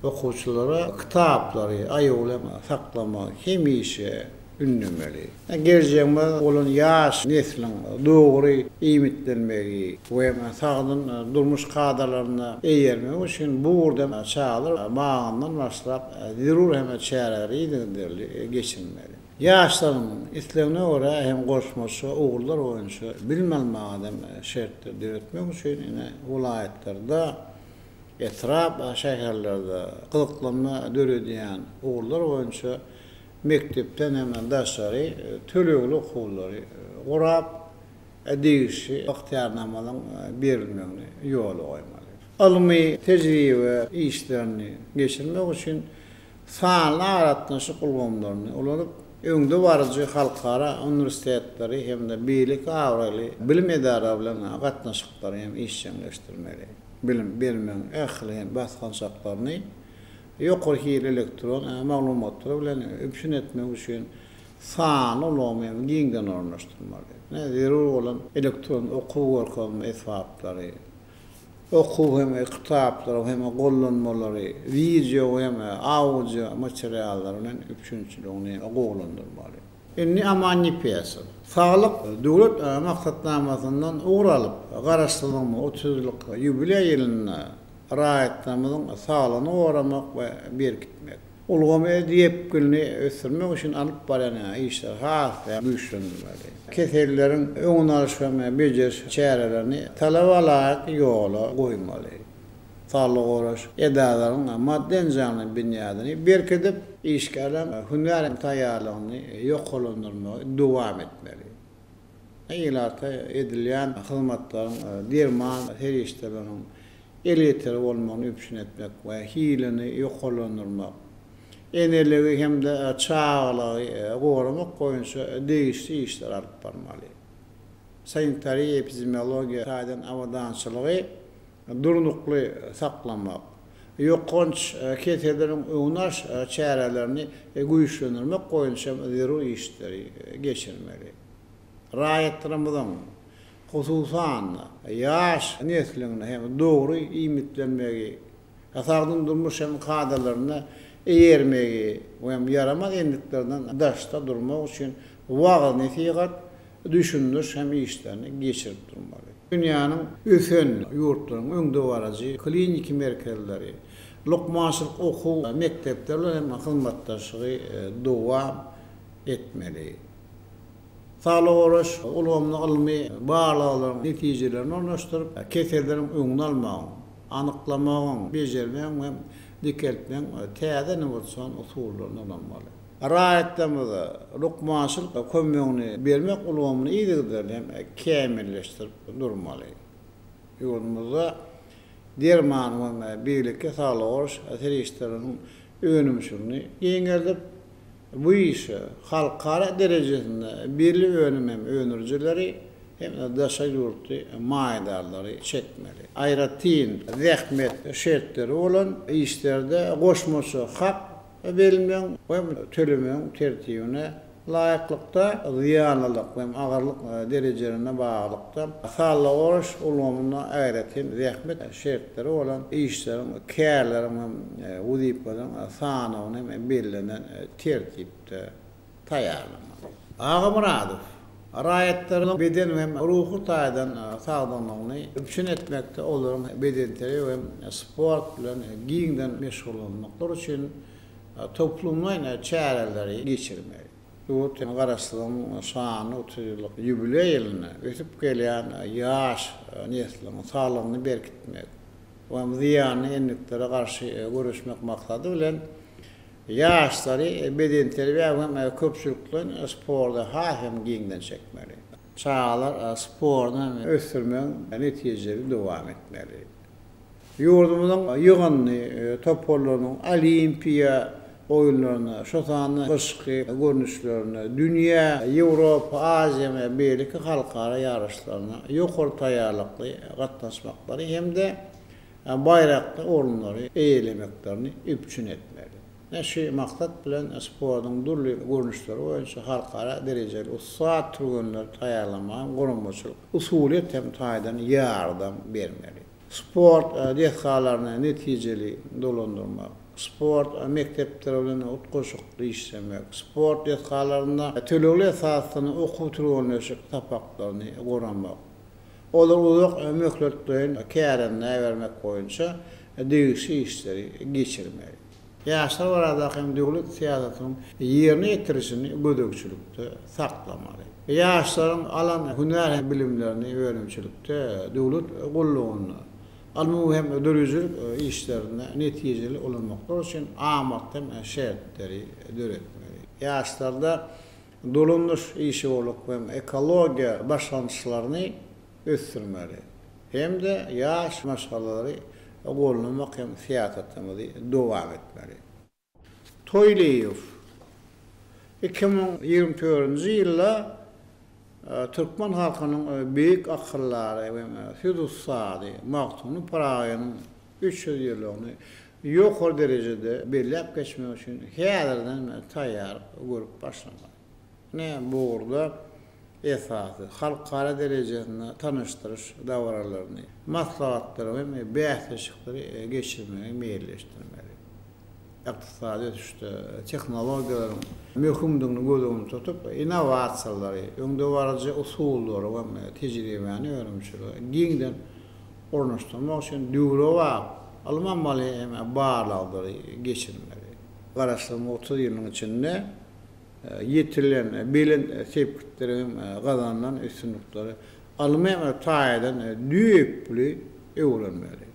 Okuwçylara kitaplary aýoglama, saklamak hemişe ünlemeli. Geleceğime olan ýaş neslin dogry iýmitlenmegi we sagdyn durmuş kadarlaryna eýermek üçin bu urda çağalar maňyndan başlap zerur hem şäherleri ýygdarly geçirmeli. Ýaşlaryň islegine görä hem goşmasy ugullar boýunça bilmeli adam şertler diretmek üçin ine vilayetlerde etrap şäherlerde gyzyklanma döredýän ugullar boýunça mektepden hemen daşary tölegli okuwlary gorap edişi ykhtiyarnamalyň berilmegini ýoly goýmaly. Almy tejribe işlerini geçirmek üçin sanly aratnaşyk ulgamlaryny ulanyp öňde barjy halkara universitetleri hem-de beýlik awraly bilim edaralary bilen gatnaşyklary hem işçileşdirmeli. Bilim bermeň ähliň basgançaklaryny ýokary hili elektron maglumatlary bilen öpşün etmek üçin sanly ulgamlaryny giňden ornaşdyrmaly. Zerur bolan elektron okuw orkamy esbaplary, okuw hem kitaplar hem gollanmalary, video hem audio materiallar bilen öpşünçiligini gowlandyrmaly. Inni amanny piýasy. Saglyk döwlet maksatnamasyndan uğralyp, garaşdyrmagy 30-lyk ýubiley ýylyna raýatnamyň saglygyny goramak we berkitmek. Ulgamy diýipgilini ösürmek üçin alyp barýan işler hasy güýçlendirmeli. Keselleriň öňüne alyş we bejer çärelerini talabalaryk ýola goýmaly. Saglyk goraş edalaryň madden jany binýadyny berkitip işgälen hünäriň taýýarlygyny ýokalandyrmagy dowam etmeli. Eýlärde edilýän hyzmatlaryň derman her işleriň eliteri bolmagyny öpşün etmek we hilini ýokalandyrmak. Eneligi hem-de çağaly goramak goýunça degişli işler alyp barmaly. Sanitariýa epidemiologiýa taýdan awadançylygy durnukly saklamak, ýokanç keseleriň öňünaş çärelerini güýçlendirmek goýunça zerur işleri geçirmeli. Raýatlarymyzyň hususan ýaş neslini hem dogry iýmitlenmegi, sagdyn durmuş hem kadarlaryna eýermegi we ýaramak endiklerden daşda durmak üçin wagt nesihat düşündüş hem işlerini geçirip durmaly. Dünýäniň ösen ýurtlaryň öňde barajy klinik merkezleri, lokmançylyk okuw mektepleri hem hyzmatdaşlygy dowam etmeli. Saglyk goraş ulgamly ilmi baglaklaryň netijelerini ornaşdyryp, keselleriň öňüne almagy, anyklamagy, bejermeň we dikeltmeň täze innowasion usullaryny ulanmaly. Rahatlamada lukmaşylyk kömegini bermek ulgamyny iýdigdir hem kämilleşdirip durmaly. Ýolumyzda derman we birlikde sağlaýar ateistleriniň önümçülüğünü ýeňeldip bu işi halkara derejesinde birli önüm önürjileri hem de daşa ýurtdy maýdarlary çekmeli. Aýratyn zähmet şertleri bolan işlerde goşmaşy hak berilmeň we tölemeň tertibine laýyklykda ýanlylyk we agarlyk derejelerine baglanykda sağlaýar ulgamyna aýratyn zähmet şertleri bolan işleriň kärlerini uzypydan sanawyny belirlenen tertipde taýýarlanmaly. Ağa Muradow raýatlaryň beden we ruhy taýdan sagdanlygyny üçin etmekde olaryň bedenteri we sport bilen giňden meşgul bolmaklar üçin toplumlaryň çäreleri geçirmeli. Bu garaşlygyň şany 30 ýyllyk ýubiley ýylyna ötüp gelýän ýaş nesliň sağlygyny berkitmek we ziýany enliklere garşy görüşmek maksady bilen ýaşlary bedenteri we köpçülikden sporda hem giňden çekmeli. Çağlar sporda ösürmeň netijeli dowam etmeli. Ýurdumyzyň ýygyny toporlarynyň olimpiýa oyunlarına, şotanlı kışkı görünüşlerine, dünya, Avrupa, Asya ve birlikte halkara yarışlarına yukarı taýýarlykly gatnaşmakları hem de bayraklı orunları eýlemeklerini üpçün etmeli. Näşe maksat bilen spordyň durly görünüşleri boýunça halkara derejeli ussat turgunlar taýýarlamaň gorunmaçylyk usuly hem taýdan ýardam bermeli. Sport dehgalaryny netijeli dolandyrmak, sport mektepleri bilen utgoşukly işlemek, sport dehgalarynda tölegli esasyny okuw türgünleşik tapaklaryny goramak. Olar uzak möhletlerin kärenne vermek boýunça degişi işleri geçirmeli. Ýaşlar arada hem döwlet siýasatynyň ýerine ýetirişini gödökçülükde saklamaly. Ýaşlaryň alan hünär bilimlerini öwrençilikde döwlet gollugyny almy hem dörüjül işlerine netijeli olanmaklar üçin amatda şertleri döretmeli. Ýaşlarda dolanış işi bolup hem ekologiýa başlanýyşlaryny ösürmeli. Hem de ýaş masalary gollanmak hem siýasatymyzy dowam etmeli. Toýlaýew 2024-nji ýylda Türkmen halkynyň beýik akıllary we fidussady Magtuny Paraýanyň 300 ýyllygyny ýokary derejede belläp geçmek üçin häzirden taýýar görüp başlanmaly. Ne bu urda esasy halkara derejesinde tanıştyryş dawralaryny, maslahatlary we bähsleşikleri geçirmeli, meýilleşdirmeli. Iqtisadi düşüşde texnologiýalaryň möhümdigini gözüňde tutup innovasiýalary, öňde barjy usullary we tejribäni öwrençiligi giňden ornaşdyrmak üçin döwrewa almanmaly hem barlagary geçirmeli. Garaşlygyň 30 ýylyň içinde ýetirilen bilen sepkitleri gazanlan üstünlükleri alman we taýdan düýpli öwrenmeli.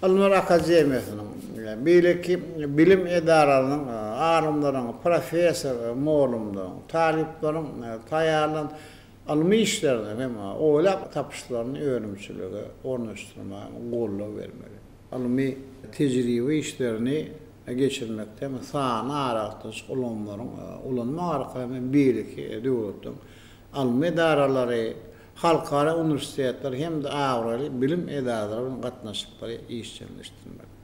Alman akademiýasynyň beýleki bilim edaralarının arymlaryň professor molumda taliplerin taýýarlan almy işlerini hem oýlap tapyşlaryny öwrençiligi ornaşdyrmak gollap bermeli. Almy tejribe işlerini geçirmekde sany arakdyş ulanmaryň ulanma arkaly beýleki döwletden almy edaralary halkara üniversitetler hem de Avraly bilim edaralarının gatnaşyklary işçileşdirmeli.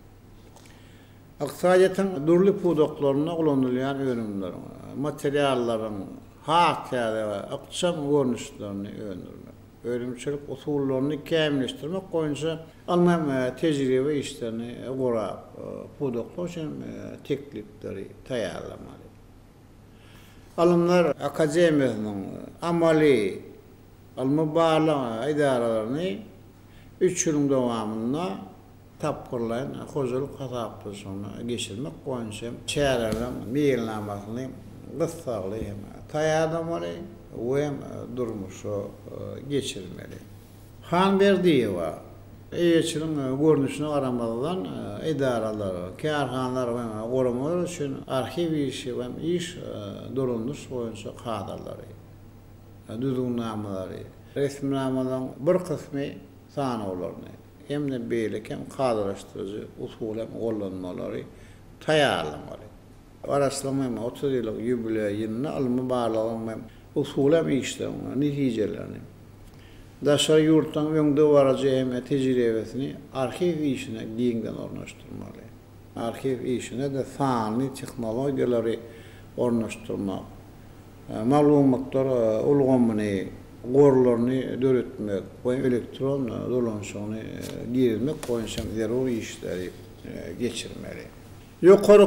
Iqtisadiýatyň durly pudoklaryna ulanylýan öňümler, materiallaryň hakda we ykdysam görnüşlerini öňürmek. Öňümçilik usullaryny kämilleşdirmek boýunça alman tejribe işlerini gorap pudoklar üçin teklipleri taýýarlamaly. Alımlar akademiýasynyň amali almy barlyk edaralaryny 3 ýylyň dowamynda tapgyrlayan hojalyk hasaplyşyna geçirmek boýunça çärelerin meýilnamasyny gysgaly hem taýýarlamaly we durmuşy geçirmeli. Hanberdiýewa Eýetçiliň görnüşine garamadan idaralar, kärhanlar we goramalar üçin arhiw işi we iş durulmuş boýunça kadrlary, düzgünnamalary, resmnamadan bir kysmy sanawlaryny, hemde beýlik hem kadrlaşdyrjy usul hem gollanmalary taýýarlanmaly. Araşdyrma 30 ýyllyk ýubileýine almy barlagyň usul hem işleň netijelerini daşa yurtdan öňde barajy hem tejribesini arhiw işine giňden ornaşdyrmaly. Arhiw işine de sany tehnologiýalary ornaşdyrmak, maglumatlar ulgamyny, gorlaryny döretmek we elektron dolanşygyny girmek boýunça zeruri işleri geçirmeli. Ýokary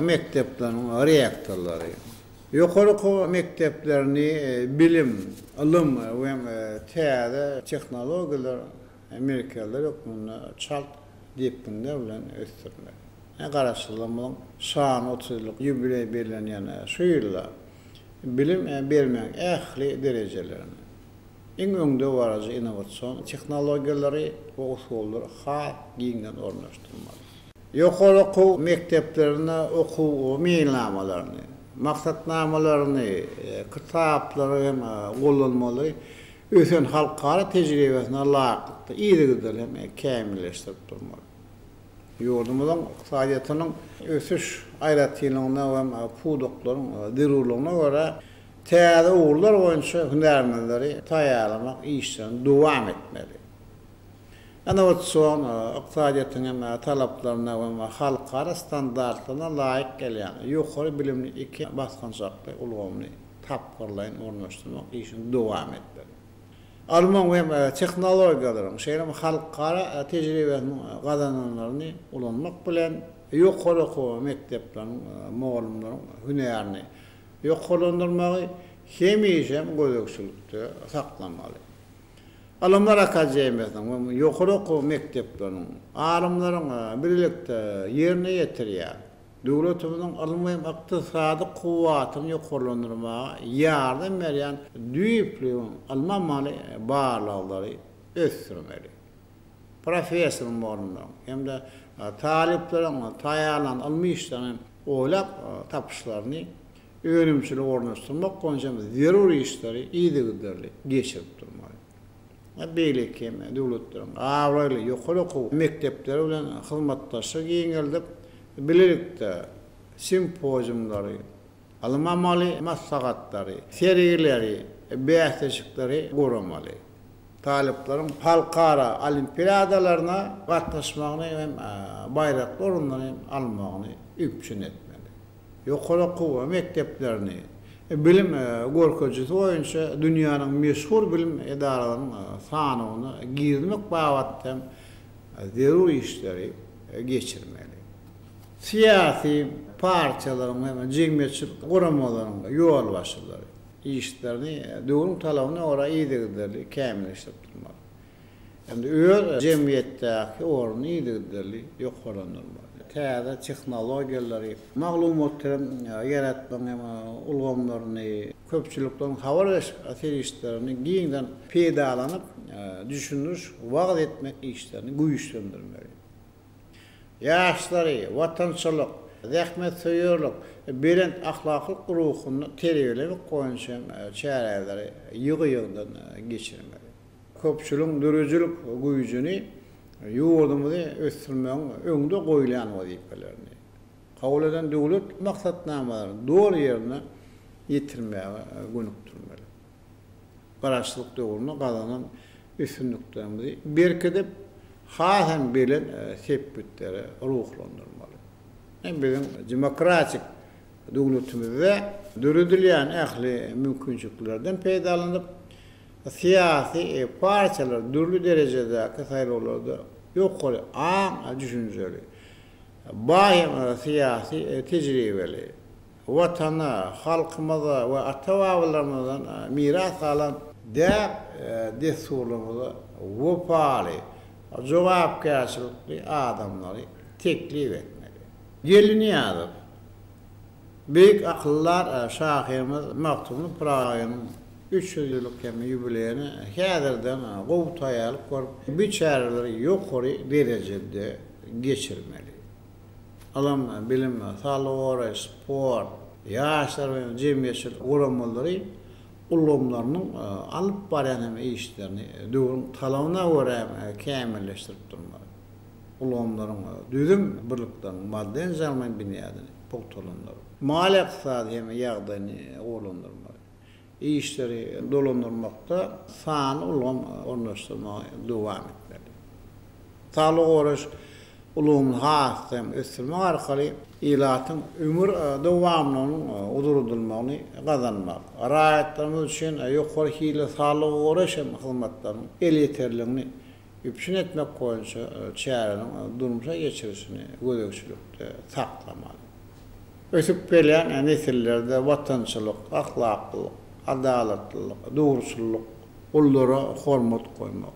mektepleriň reaktorlary, ýokary mekteplerini bilim, ilm we täze tehnologiýalar Amerikalılar ýokmunda çalt diýipdiňler bilen ösdürmek. Garaşdyrmalaryň şan 30 ýyllyk ýubiley berilen şu ýylda bilim bermek ähli derejelerini iň öňde barajy innowasion tehnologiýalary we usullary giňden ornaşdyrmaly. Ýokary mekteplerine okuw meýilnamalaryny, maksatnamalaryny, kitaplary hem gollanmaly ösen halkara tejribesine laqytly, ýygydyr hem kämilleşdirip durmaly. Ýurdumyzyň iqtisadyatynyň ösüş aýratlygyna we puduklaryň derurlygyna görä täze uğurlar boýunça hünärmenleri taýýarlamak işlerini dowam etmeli. Innowasion iqtisadyatynyň talaplaryna we halkara standartlaryna laýyk gelýän ýokary bilimli iki baskançakly ulgamly tapgyrlaryň ornaşdyrmak işini dowam etmeli. Alman we tehnologiýalaryň şeýle halkara tejribesini gazananlaryny ulanmak bilen ýokary mekteplerin muallimleriň hünärini ýoklandyrmagy hemişe gözükçülükde saklanmaly. Alımlar Akademiyasının ve ýokary mekteplerinin alımlaryň birlikde yerine ýetirýär. Döwletimiziň alym we ykdysady kuwatyny ýokarlandyrmaga ýardam berýän düýpli almanmaly barlaglary ösdürmeli. Professor muallimler hem de taliplerin taýýarlan almy işlerini oýlap tapyşlaryny öňümçilik ornaşdyrmak boýunça zeruri işleri ýygydyrly geçirip durmaly. Beýlik hem döwletleriň awraly ýokary mektepleri bilen hyzmatdaşlyk giňeldip bilelikde simpoziumlary, almanmaly maslahatlary, sergileri, beýteşikleri goramaly. Taliplerin halkara olimpiadalaryna gatnaşmagyny hem baýrak orunlaryny almagyny üpçün etmeli. Ýokary mekteplerini bilim gorkoçysy boýunça dünýäniň meşhur bilim edaralarynyň sanawyny girmek bagatda zeruri işleri geçirmeli. Siyasi partiýalaryň hem jemgyýetçilik goramalaryň ýol başylary işlerini döwrüň talabyna göre ýygydyrly kämilleşdirip durmaly. Hem-de öz jemgyýetdäki orny ýygydyrly ýokarlandyrmaly. Täze tehnologiýalary, maglumatlaryň yaratmagy ulgamlaryny, köpçülikden habar verişlerini giňden peýdalanyp düşündürüş, wagt etmek işlerini güýçlendirmeli. Ýaşlary watançylyk, zähmet söýürlük, berent ahlaklyk ruhuny terbiyelemek boýunça çäreleri ýygy-ýygdan geçirmeli. Köpçüliň dürüjülük güýjüni ýurdumyzy ösdürmegiň öňde goýulan wazifelerini kabul eden döwlet maksatnamalaryny dogry ýerine ýetirmäge gönükdirmeli. Garaşlyk döwrüne gazanan üstünliklerimizi berkidip hasam bilen sepetleri ruhlandyrmaly. Hem bizim demokratik döwletimizde dürüdilýän ähli mümkinçiliklerden peýdalanyp siyasi partiýalar dürli derejedäki saýlawlarda ýokary düşünjeli, baýam siyasi tejribeli, watana, halkymyza we ata-babalarymyzdan miras alan desturlarymyza wepaly, jogapkärçilikli adamlary teklip etmeli. Gelini ýazyp, beýik akyllar şahyrymyz Maktubny Pragaýanyň 300 yıllık jubileyini häzirden gowtaýalyp görüp biçäreleri ýokary derejede geçirmeli. Alam bilim, sağlık, sport, ýaşlar we jemgyýetçilik guramalary ulgamlarynyň alyp barýan işlerini döwrüň talabyna görä kämilleşdirip durmaly. Ulgamlaryň düzüm birlikden madden zalman binýadyny poktolanlar. Mali iqtisady hem ýagdaýyny olandyrmaly. İşleri dolandırmakta sağın ulgam ornaştırmaya devam etmeli. Sağlık uğraş ulumun hasem ösürmek arkalı ilatın ömür devamlının udurudulmağını kazanmak. Arayetlerimiz için yukarı hile sağlık uğraş hizmetlerinin el yeterliğini üpşün etmek koyunca çarenin durumsa geçirisini gödökçülükte saklamalı. Ösüp gelen nesillerde vatançılık, ahlaklılık, adaletlilik, doğrusuluk, ullara hormat koymak.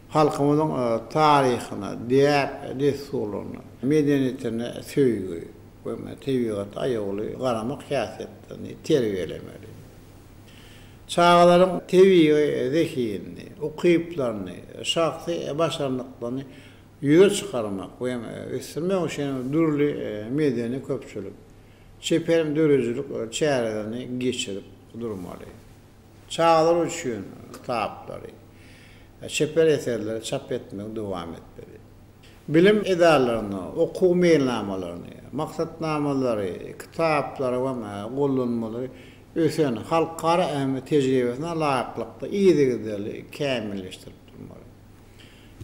Halkımızın tarihine, desturlarına, medeniyetine söýgü ve tebigat aýaly garamak häsiýetlerini terbiýelemeli. Çağların tebii zekiyini, okuyuplarını, şahsi başarılıklarını yüze çıkarmak ve ösürmek için durly medeni köpçülük, çeperim dörücülük çärelerini geçirip durmaly. Çağlar üçün kitapları, çeper eserleri çap etmek devam etmeli. Bilim edarlarını, okuw meýilnamalaryny, maksatnamaları, kitapları we gollanmaları ösen halkara ähmi tejribesine laýyklykda iýdigideli kämilleşdirip durmaly.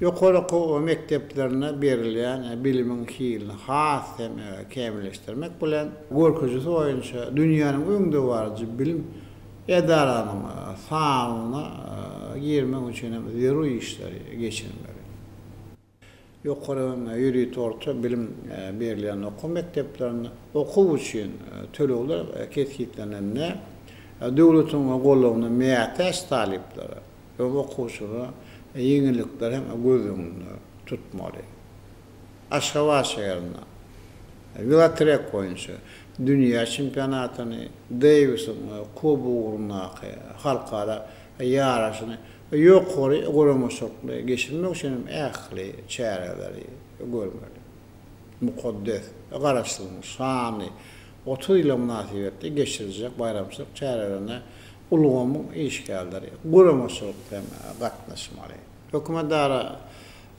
Ýokary okuw mekteplerine berilýän bilimiň hilini hasem kämilleşdirmek bilen görkezisi boýunça dünýäniň öňde barjy bilim edaranyň sanyna girmek üçin zero işleri geçirmeli. Ýokary ýüri orta bilim berilýän okuw mekteplerini okuw üçin töleler kesgitlenende döwletiň gollawyna meýatäç talipleri we okuwçylara ýeňillikler hem göz öňünde tutmaly. Aşgabat şäherine velotrek boýunça dünýä çempionatyny, Davis'in kubu urnaky, halkara ýaraşyny ýokary guramaşykly geçirmek üçin ähli çäreleri görmeli. Mukaddes, garaşdyrylmış şany 30 ýyl münasibetde geçirijek bayramçylyk çärelerine ulgamyň işgälleri guramaşykda gatnaşmaly. Hökümetdara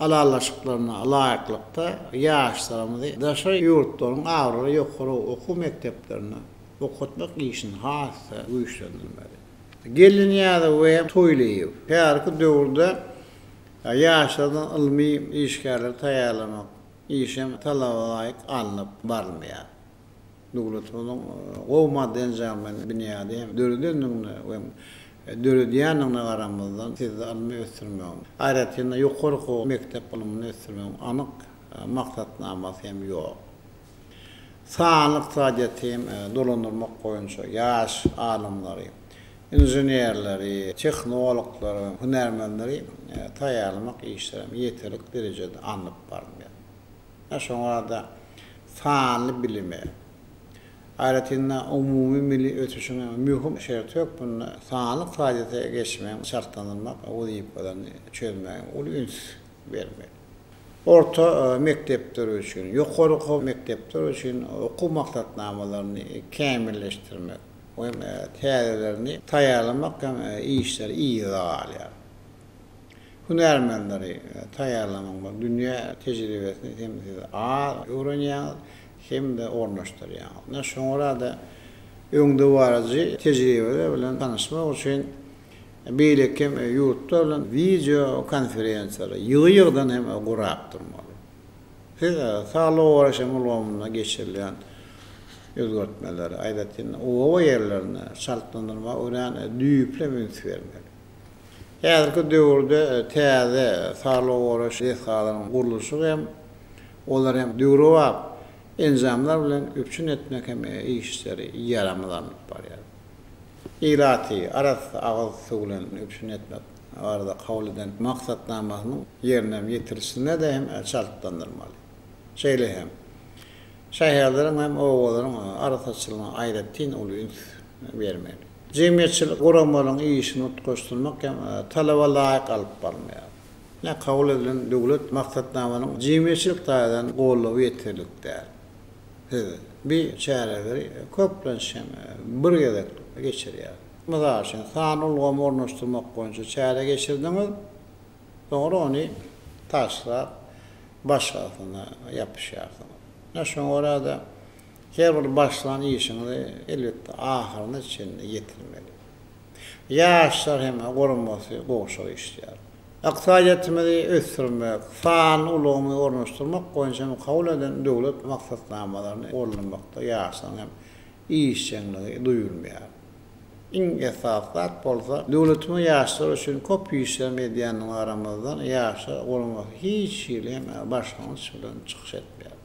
alallaşyklaryna laýyklykda ýaşlarymyzy daşa ýurtlaryň agry ýokary okuw mekteplerine okutmak işini hassa güýçlendirmeli. Gelinýäde we toýlaýyp, härki döwürde ýaşlardan ilmi işgärler taýýarlamak işem talaba laýyk alınıp barmaýar. Döwletiň gowmadan zaman binýady hem döwletiniň we döwletiniň garamyzdan siz almy ösürmek. Aýratynda ýokary mektep bilimini ösürmek anyk maksatnamasy hem ýok. Sağlık saadeti hem dolandırmak boýunça ýaş alymlary, inženýerleri, tehnologları, hünärmenleri taýýarlamak işlerim ýeterlik derejede anyp barmaýar. Şoňa sanly bilime, aýratynda umumy milli ötüşüne mühim şert ýok, bunu sağlık saadete geçmeýän şartlandyrmak, wazifalarny çözmek, ol üns bermek. Orta mektepler üçin, ýokary mektepler üçin okuw maksatnamalaryny kämilleşdirmek we täzelerini taýýarlamak hem işleri iýerler. Hünärmenleri taýýarlamak dünýä tejribesini hem öwrenýär hem de ornaşdyrýar. Şoňra da öňde barjy tejribeler bilen tanyşmak üçin beýlekem ýurtda bilen video konferensiýalar ýygy-ýygydan hem gurap durmaly. Sağlyk uğraşymyna geçirilýän özgörtmeler, aýdatynda owa ýerlerine şartlandyrma ören düýüple üns bermeli. Häzirki döwürde täze sağlyk uğraş esasalarynyň gurulşy hem olar hem döwrewap enzamlar bilen öpçün etmek hem işleri yaramlanyp barýar. İlati, arasy agyz suwlan öpçün etmek arada kabul eden maksatnamasynyň ýerine ýetirilişine de hem şartlandyrmaly. Şeýle hem şäherleriň hem owalaryň arasaçylygyna aýratyn ol üns bermeli. Cemiyetçilik guramalyň işini utgaşdyrmak hem talaba laýyk alyp barmaýar. Ne kabul edilen döwlet maksatnamanyň cemiyetçilik taýdan gollawy ýeterlik däl. Bir çäreleri köplenşem bir gezek geçirýär. Mysal üçin sanulgamy ornaşdyrmak boýunça çäre geçirdiňiz, soňra ony taşlap başgasyna ýapyşýarsyňyz. Näşoň orada her bir başlan işini elbetde ahyryna çenine getirmeli. Ýaşlar hem goramasy goşa işlýär. Aqsadiýetimizi ösdürmek, fan ulamy ornaşdyrmak boýunça kabul eden döwlet maksatnamalaryny orlanmakda ýaşlar hem işçiligi duýulmaýar. İň esasat bolsa döwletimiz ýaşlar üçin köp işler medianyň aramyzdan ýaşlar goramasy hiç ýyly başlanyş bilen çykyş etmeýär.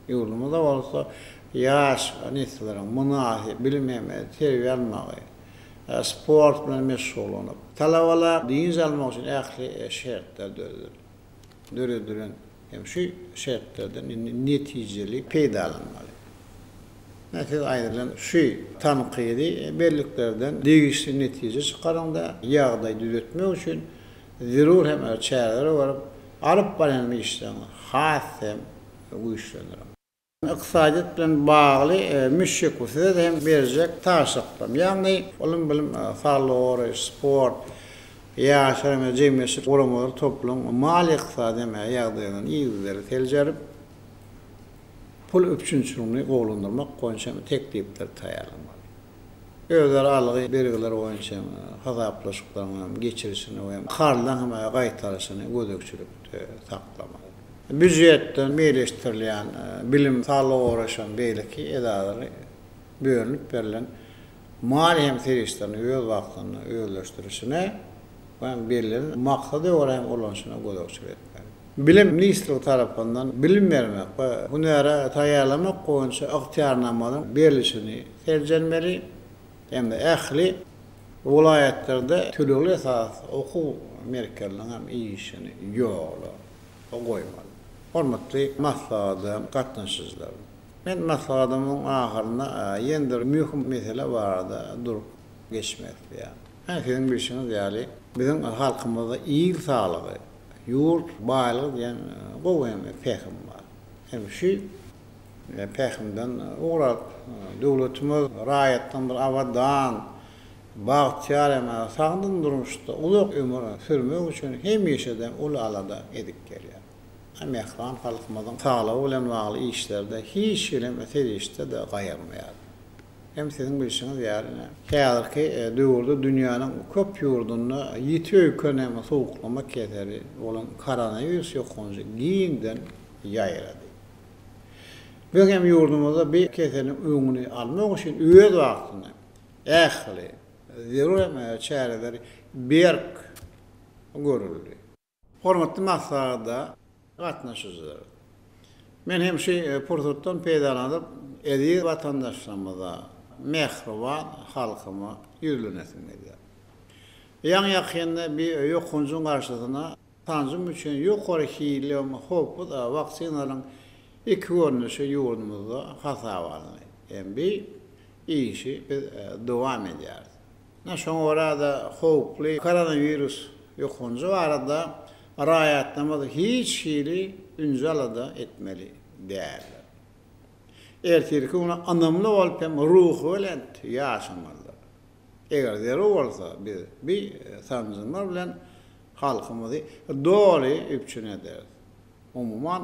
Ýolumyzda bolsa ýaş nesleriň munasip bilmeme, terbiýe almagy, sport bilen meşgul olup, talabalar diň almak üçin ähli şertler döredüren hem şu şertlerden netijeli peýda alınmaly. Näçe aýdylan şu tanqidi belliklerden degişli netije çykaranda ýagdaý düzeltmek üçin zerur hem çäreler baryp alyp baran işlerini hasem güýçlendirir. Iqtisadiýat bilen bagly müşeküse hem berjek taşyklar. Ýagny olim bilim sağlyk, sport, ýaşar hem jemgyýetçilik guramalary toplum mali iqtisadi ýagdaýynyň ýygyzlary teljerip pul üçünçülüğünü goğlandırmak boýunça teklipler taýýarlanmaly. Özleri alygy bergiler boýunça hazaplaşyklaryny geçirisini we harlaňy gaýtarysyny gödökçülük saklamaly. Büdjetden meýleşdirilýän bilim sağlygy uğraşan beýleki edalary bölünip berilen mali hem serişlerini öz wagtyny özleşdirişine we berilen maksady oraya olanşyna gödökçülük etmeli. Bilim ministrligi tarapyndan bilim bermek we hunara taýýarlamak boýunça ygtyýarnamalaryň berilişini terjenmeli hem de ähli vilayatlerde tölegli esas okuw merkezleriniň işini ýola goýmaly. Hormatly maslahata gatnaşyjylar. Men maslahatymyň ahyryna ýendir mühim mesele barada durup geçmekdir. Herkesin bilşiňiz ýaly biziň halkymyzda iýil saglygy, ýurt baýlygy diýen gowy pehim bar. Hem şu pehimden uğrap döwletimiz raýatdan bir awadan bagtyar hem sagdyn durmuşda ulak ömür sürmek üçin hemişeden ul alada edip gelýär. Mehran halkymyzyň saglygy bilen bagly işlerde hiç ýylym terişde de gaýarmaýar. Hem siziň bilşiňiz ýaly häzirki döwürde dünýäniň köp ýurdunda ýeti öýkenen sowuklama keteri bolan koronavirus ýokunja giňden ýaýrady. Bugün ýurdumyzda bir kesenin öňüni almak üçin öz wagtyny ähli zerurema çäreleri berk görüldi. Hormatly maksada gatnaşyjylar. Men hem şu pursatdan peýdalanyp edi watandaşlarymyza mehriban halkyma ýürlenesin diýär. Ýan ýakynda bir ýokunjun garşysyna tanjym üçin ýokary hilem hopy da waksinalyň iki görnüşi ýurdumyzda hasap alındy. Hem bir işi dowam edýär. Näşoň orada hoply koronavirus ýokunjy barada raýatnamyzy hiç hili ünjalada etmeli däl. Ertirki ona anamly bolup hem ruhy bilen ýaşamaly. Eger zerre bolsa bir sanjymlar bilen halkymyzy doly üpçün eder. Umumyň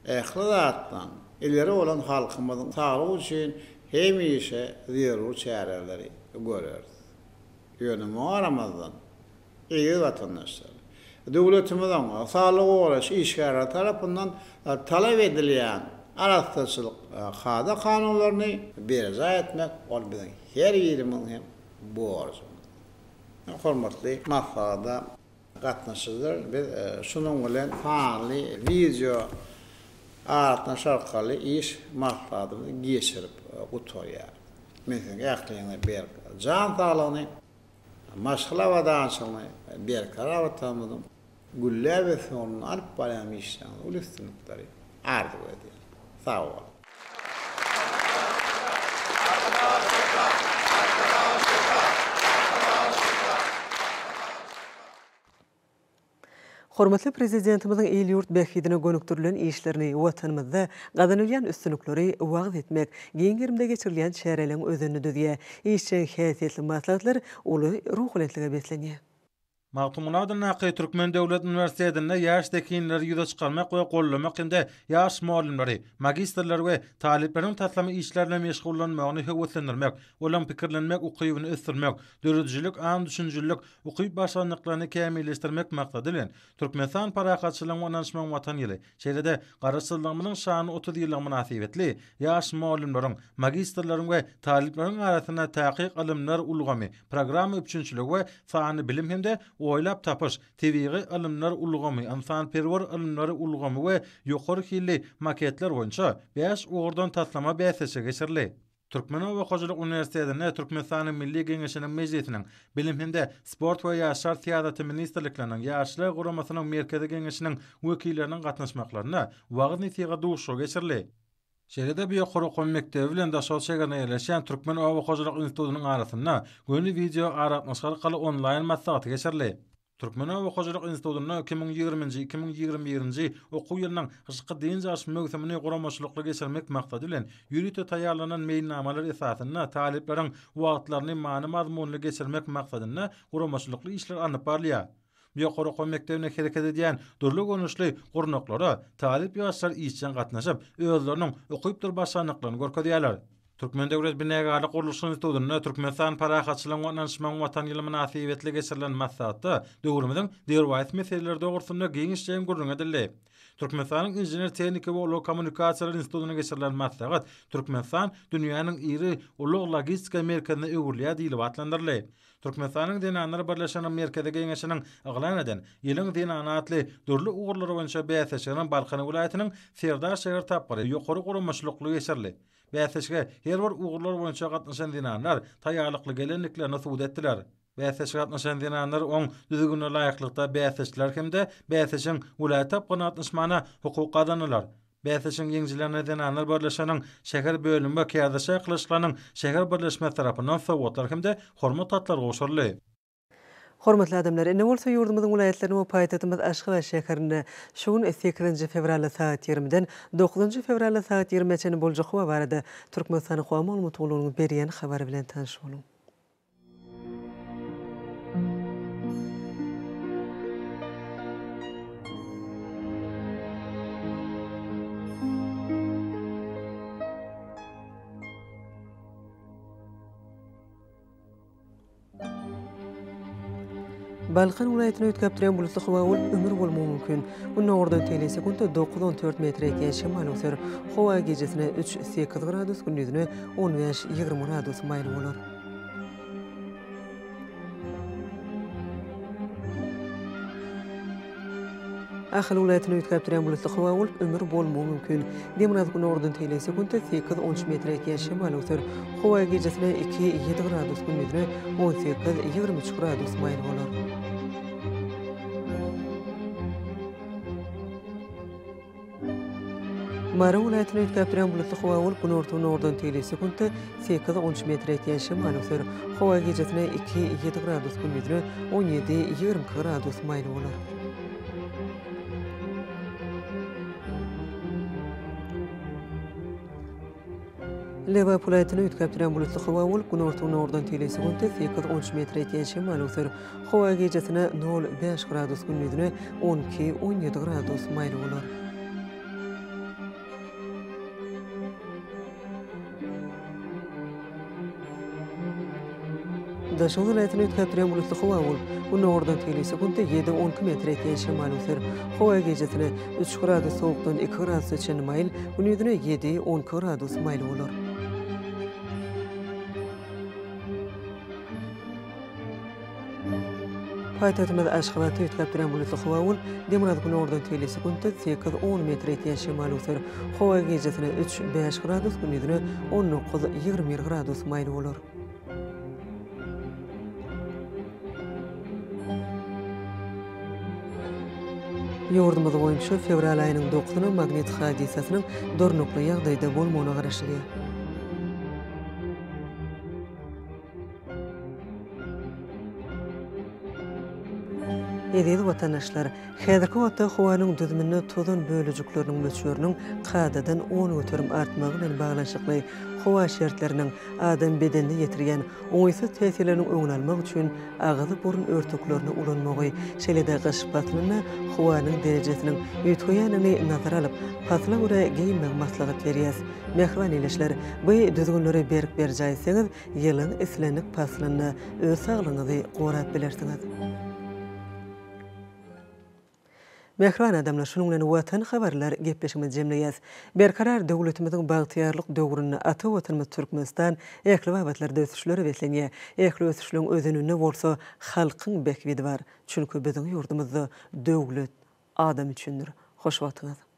ähli zatdan ileri olan halkymyzyň saglygy üçin hemişe zerre çäreleri görür. Ýöne aramazdan iyi watandaşlar. Döwletimiziň saglygy uğraş işgärler tarapyndan talap edilýän araşdyrmaçylyk hada kanunlaryny berja etmek ol biziň her ýerimiň hem borjumyz. Hormatly maslahata gatnaşyjylar, biz şunuň bilen fanly video artnaş arkaly iş maslahatyny geçirip gutorýar. Men ähliňe ber jan saglygyny maşgala daşyny ber karawatamyň gülle we sonun alyp baran işlerini ulustunlukları ardy edýär. Sağ ol. Hormatly prezidentimizin el-yurt bähidine gönükdirilen işlerini watanymyzda gazanylýan üstünlikleri wagt etmek, giňerimde geçirilýän şäherleň özünü düzýe, işçi häsiýetli maslahatlar uly ruhlanetlige beslenýär. Magtumuladan Naqy Türkmen Döwlet Üniversitetinde ýaş tekinleri ýüze çykarmak we gollamak hemde ýaş muallimleri, magistrler we talipleriň taslamy işlerle meşgullanmagyny höwetlendirmek, olan pikirlenmek ukybyny ösdürmek, döredjilik, an düşünjilik, ukyp başlandyklaryny kämilleşdirmek maksady bilen Türkmenistan parahatçylygyň onanşmagyň watan ýyly. Şeýlede garaşsyzlygynyň şany 30 ýyllyk münasibetli ýaş muallimleriň, magistrleriň we talipleriň arasyna taýyk ilmler ulgamy, program üçinçiligi we sany bilim hemde oylap tapış, tebiği ilimler ulgamy, insanperwer ilimleri ulgamy we ýokary hilli maketler boýunça 5 ogurdan taslama bäsesi geçirli. Türkmen Owakyjylyk Üniversitetinde Türkmenistanyň Milli Geňeşiniň mejlisiniň bilim hemde sport we ýaşlar tiýadaty ministrlikleriniň ýaşlar guramasynyň merkezi geňeşiniň wekilleriniň gatnaşmaklaryna wagt netiýe duşu geçirli. Şeýlede bir ýokary mektebi bilen daşal şeýgana ýerleşen Türkmen Owakyjylyk institutynyň arasyna göni video aratmaşy arkaly onlaýn maslahaty geçirli. Türkmen Owakyjylyk institutynyň 2020-2021 okuw ýylynyň hyşky diň ýaş mögsümini guramaçylykly geçirmek maksady bilen ýürüte taýýarlanan meýnamalar esasyna talipleriň wagtlaryny many mazmunly geçirmek maksadyna guramaçylykly işler anyp barlýar. Ýokary mektebine hereket edýän durly gönüşli gurnaklary talip ýaşlar işçiň gatnaşyp özleriniň okypdyr başlandyklaryny görkezýärler. Türkmen Döwlet Binägarlyk Guruluş Institutynyň Türkmenistan parahatçylygyň onanşmagyň watan ýyly münasibetli geçirilen maslahaty döwrümiziň derwayt meseleleri dogrusynda giňişçiň gurrun edildi. Türkmenistanyň Injener Tehnika we Kommunikasiýalar Institutynyň geçirilen maslahat Türkmenistan dünýäniň iri ulug logistika merkezine öwürlýär diýilip atlandyrly. Türkmenistanyň Dinanlar Birleşen Merkezi Geňeşiniň aglan eden ýylyň dinanatly durly ugurlary boýunça bäsleşen Balkan vilayatynyň Serdar şäher tapgary ýokary guramaçylykly geçirli. Bäsleşge her bir ugurlar boýunça gatnaşan dinanlar taýýarlykly gelenliklerini suwd etdiler. Bäsleşge gatnaşan dinanlar oň düzgün laýyklykda bäsleşdiler hemde bäsleşiň vilayat tapgany atnaşmana hukuk kazandylar. Bäsleşiň ýeňjilerine dinanlar birleşeniň şäher bölümi kädişe kılıçlarynyň şäher birleşme tarapyndan sowatlar hemde hormat tatlar goşurly. Hormatly adamlar, ine bolsa ýurdumyzyň vilayatlaryny we paýtagtymyz Aşgabat şäherinde şugun 8-nji fevral saat 20-den 9-njy fevral saat 20-çe boljak we barada Türkmenistan howama maglumatlaryny berýän habar bilen tanış bolun. Balkan vilayatyny ötkep duran bulutly hawa ömür bolmagy mümkin. Unda ordan telesekundda 9-14 metr eken şemal öser. Hawa gejesine 3-8 gradus, gündüzüne 15-20 gradus maýl bolar. Ahal vilayatyny ötkep duran bulutly hawa ömür bolmagy mümkin. Demir gün ordan telesekundda 8-13 metr eken şemal öser. Hawa gejesine 2-7 gradus, gündüzüne 18-23 gradus maýl bolar. Mara vilayatyny ötkep duran bulutly hawa gün ordan telesekundda 8-13 metr eken şemal öser. Hawa gejesine 2-7 gradus, gündüzüne 17-20 gradus maýl bolar. Leva vilayatyny ötkep duran bulutly hawa gün ordan telesekundda 8-13 metr eken şemal öser. Hawa gejesine 0-5 gradus, gündüzüne 12-17 gradus maýl bolar. Daşan vilayatyny ötkep duran bulutly hawa gün ordan telesekundda 7-12 metr eken şemal öser. Hawa gejesine 3 gradus sowukdan 2 gradus üçin maýl, gündüzüne 7-10 gradus maýl bolar. Paýtagtymyz Aşgabatda ötkep duran bulutly hawa Demir gün ordan telesekundda 8-10 metr eken şemal öser. Hawa gejesine 3-5 gradus, gündüzüne 19-21 gradus maýl bolar. Ýurdumyz boýunça fevral aýynyň 9-ny magnet hadisasynyň dornukly ýagdaýda bolmagyna garaşylýar. Edil vatandaşlar, häzirki wagtda howanyň düzümini tozan bölüjükleriniň möçöriniň qadadan 10 götürüm artmagy bilen baglanşykly howa şertleriniň adam bedenine ýetirgen oňysy täsirlerini öňüne almak üçin agyzy burun örtüklerini ulanmagy, şeýle-de gyş patlyny howanyň derejesiniň ýetýäniňi nazara alyp, patla görä giyinmek maslahat berýär. Mehriban eleşler, bu düzgünleri berip berjäýsiňiz, ýylyň islenip patlyny öz saglygyňyzy gorap bilersiňiz. Mehriban adamlar, şunun bilen watan habarlar gepleşigimiz jemleýäs. Berkarar döwletimiziň bagtyarlyk döwrüni ata watanymyz Türkmenistan ekli wabatlarda ösüşleri beslenýär. Ekli ösüşlüň özününe bolsa halkyň bekbidi bar. Çünki biziň ýurdumyzda döwlet adam üçindir. Hoş wagtyňyz.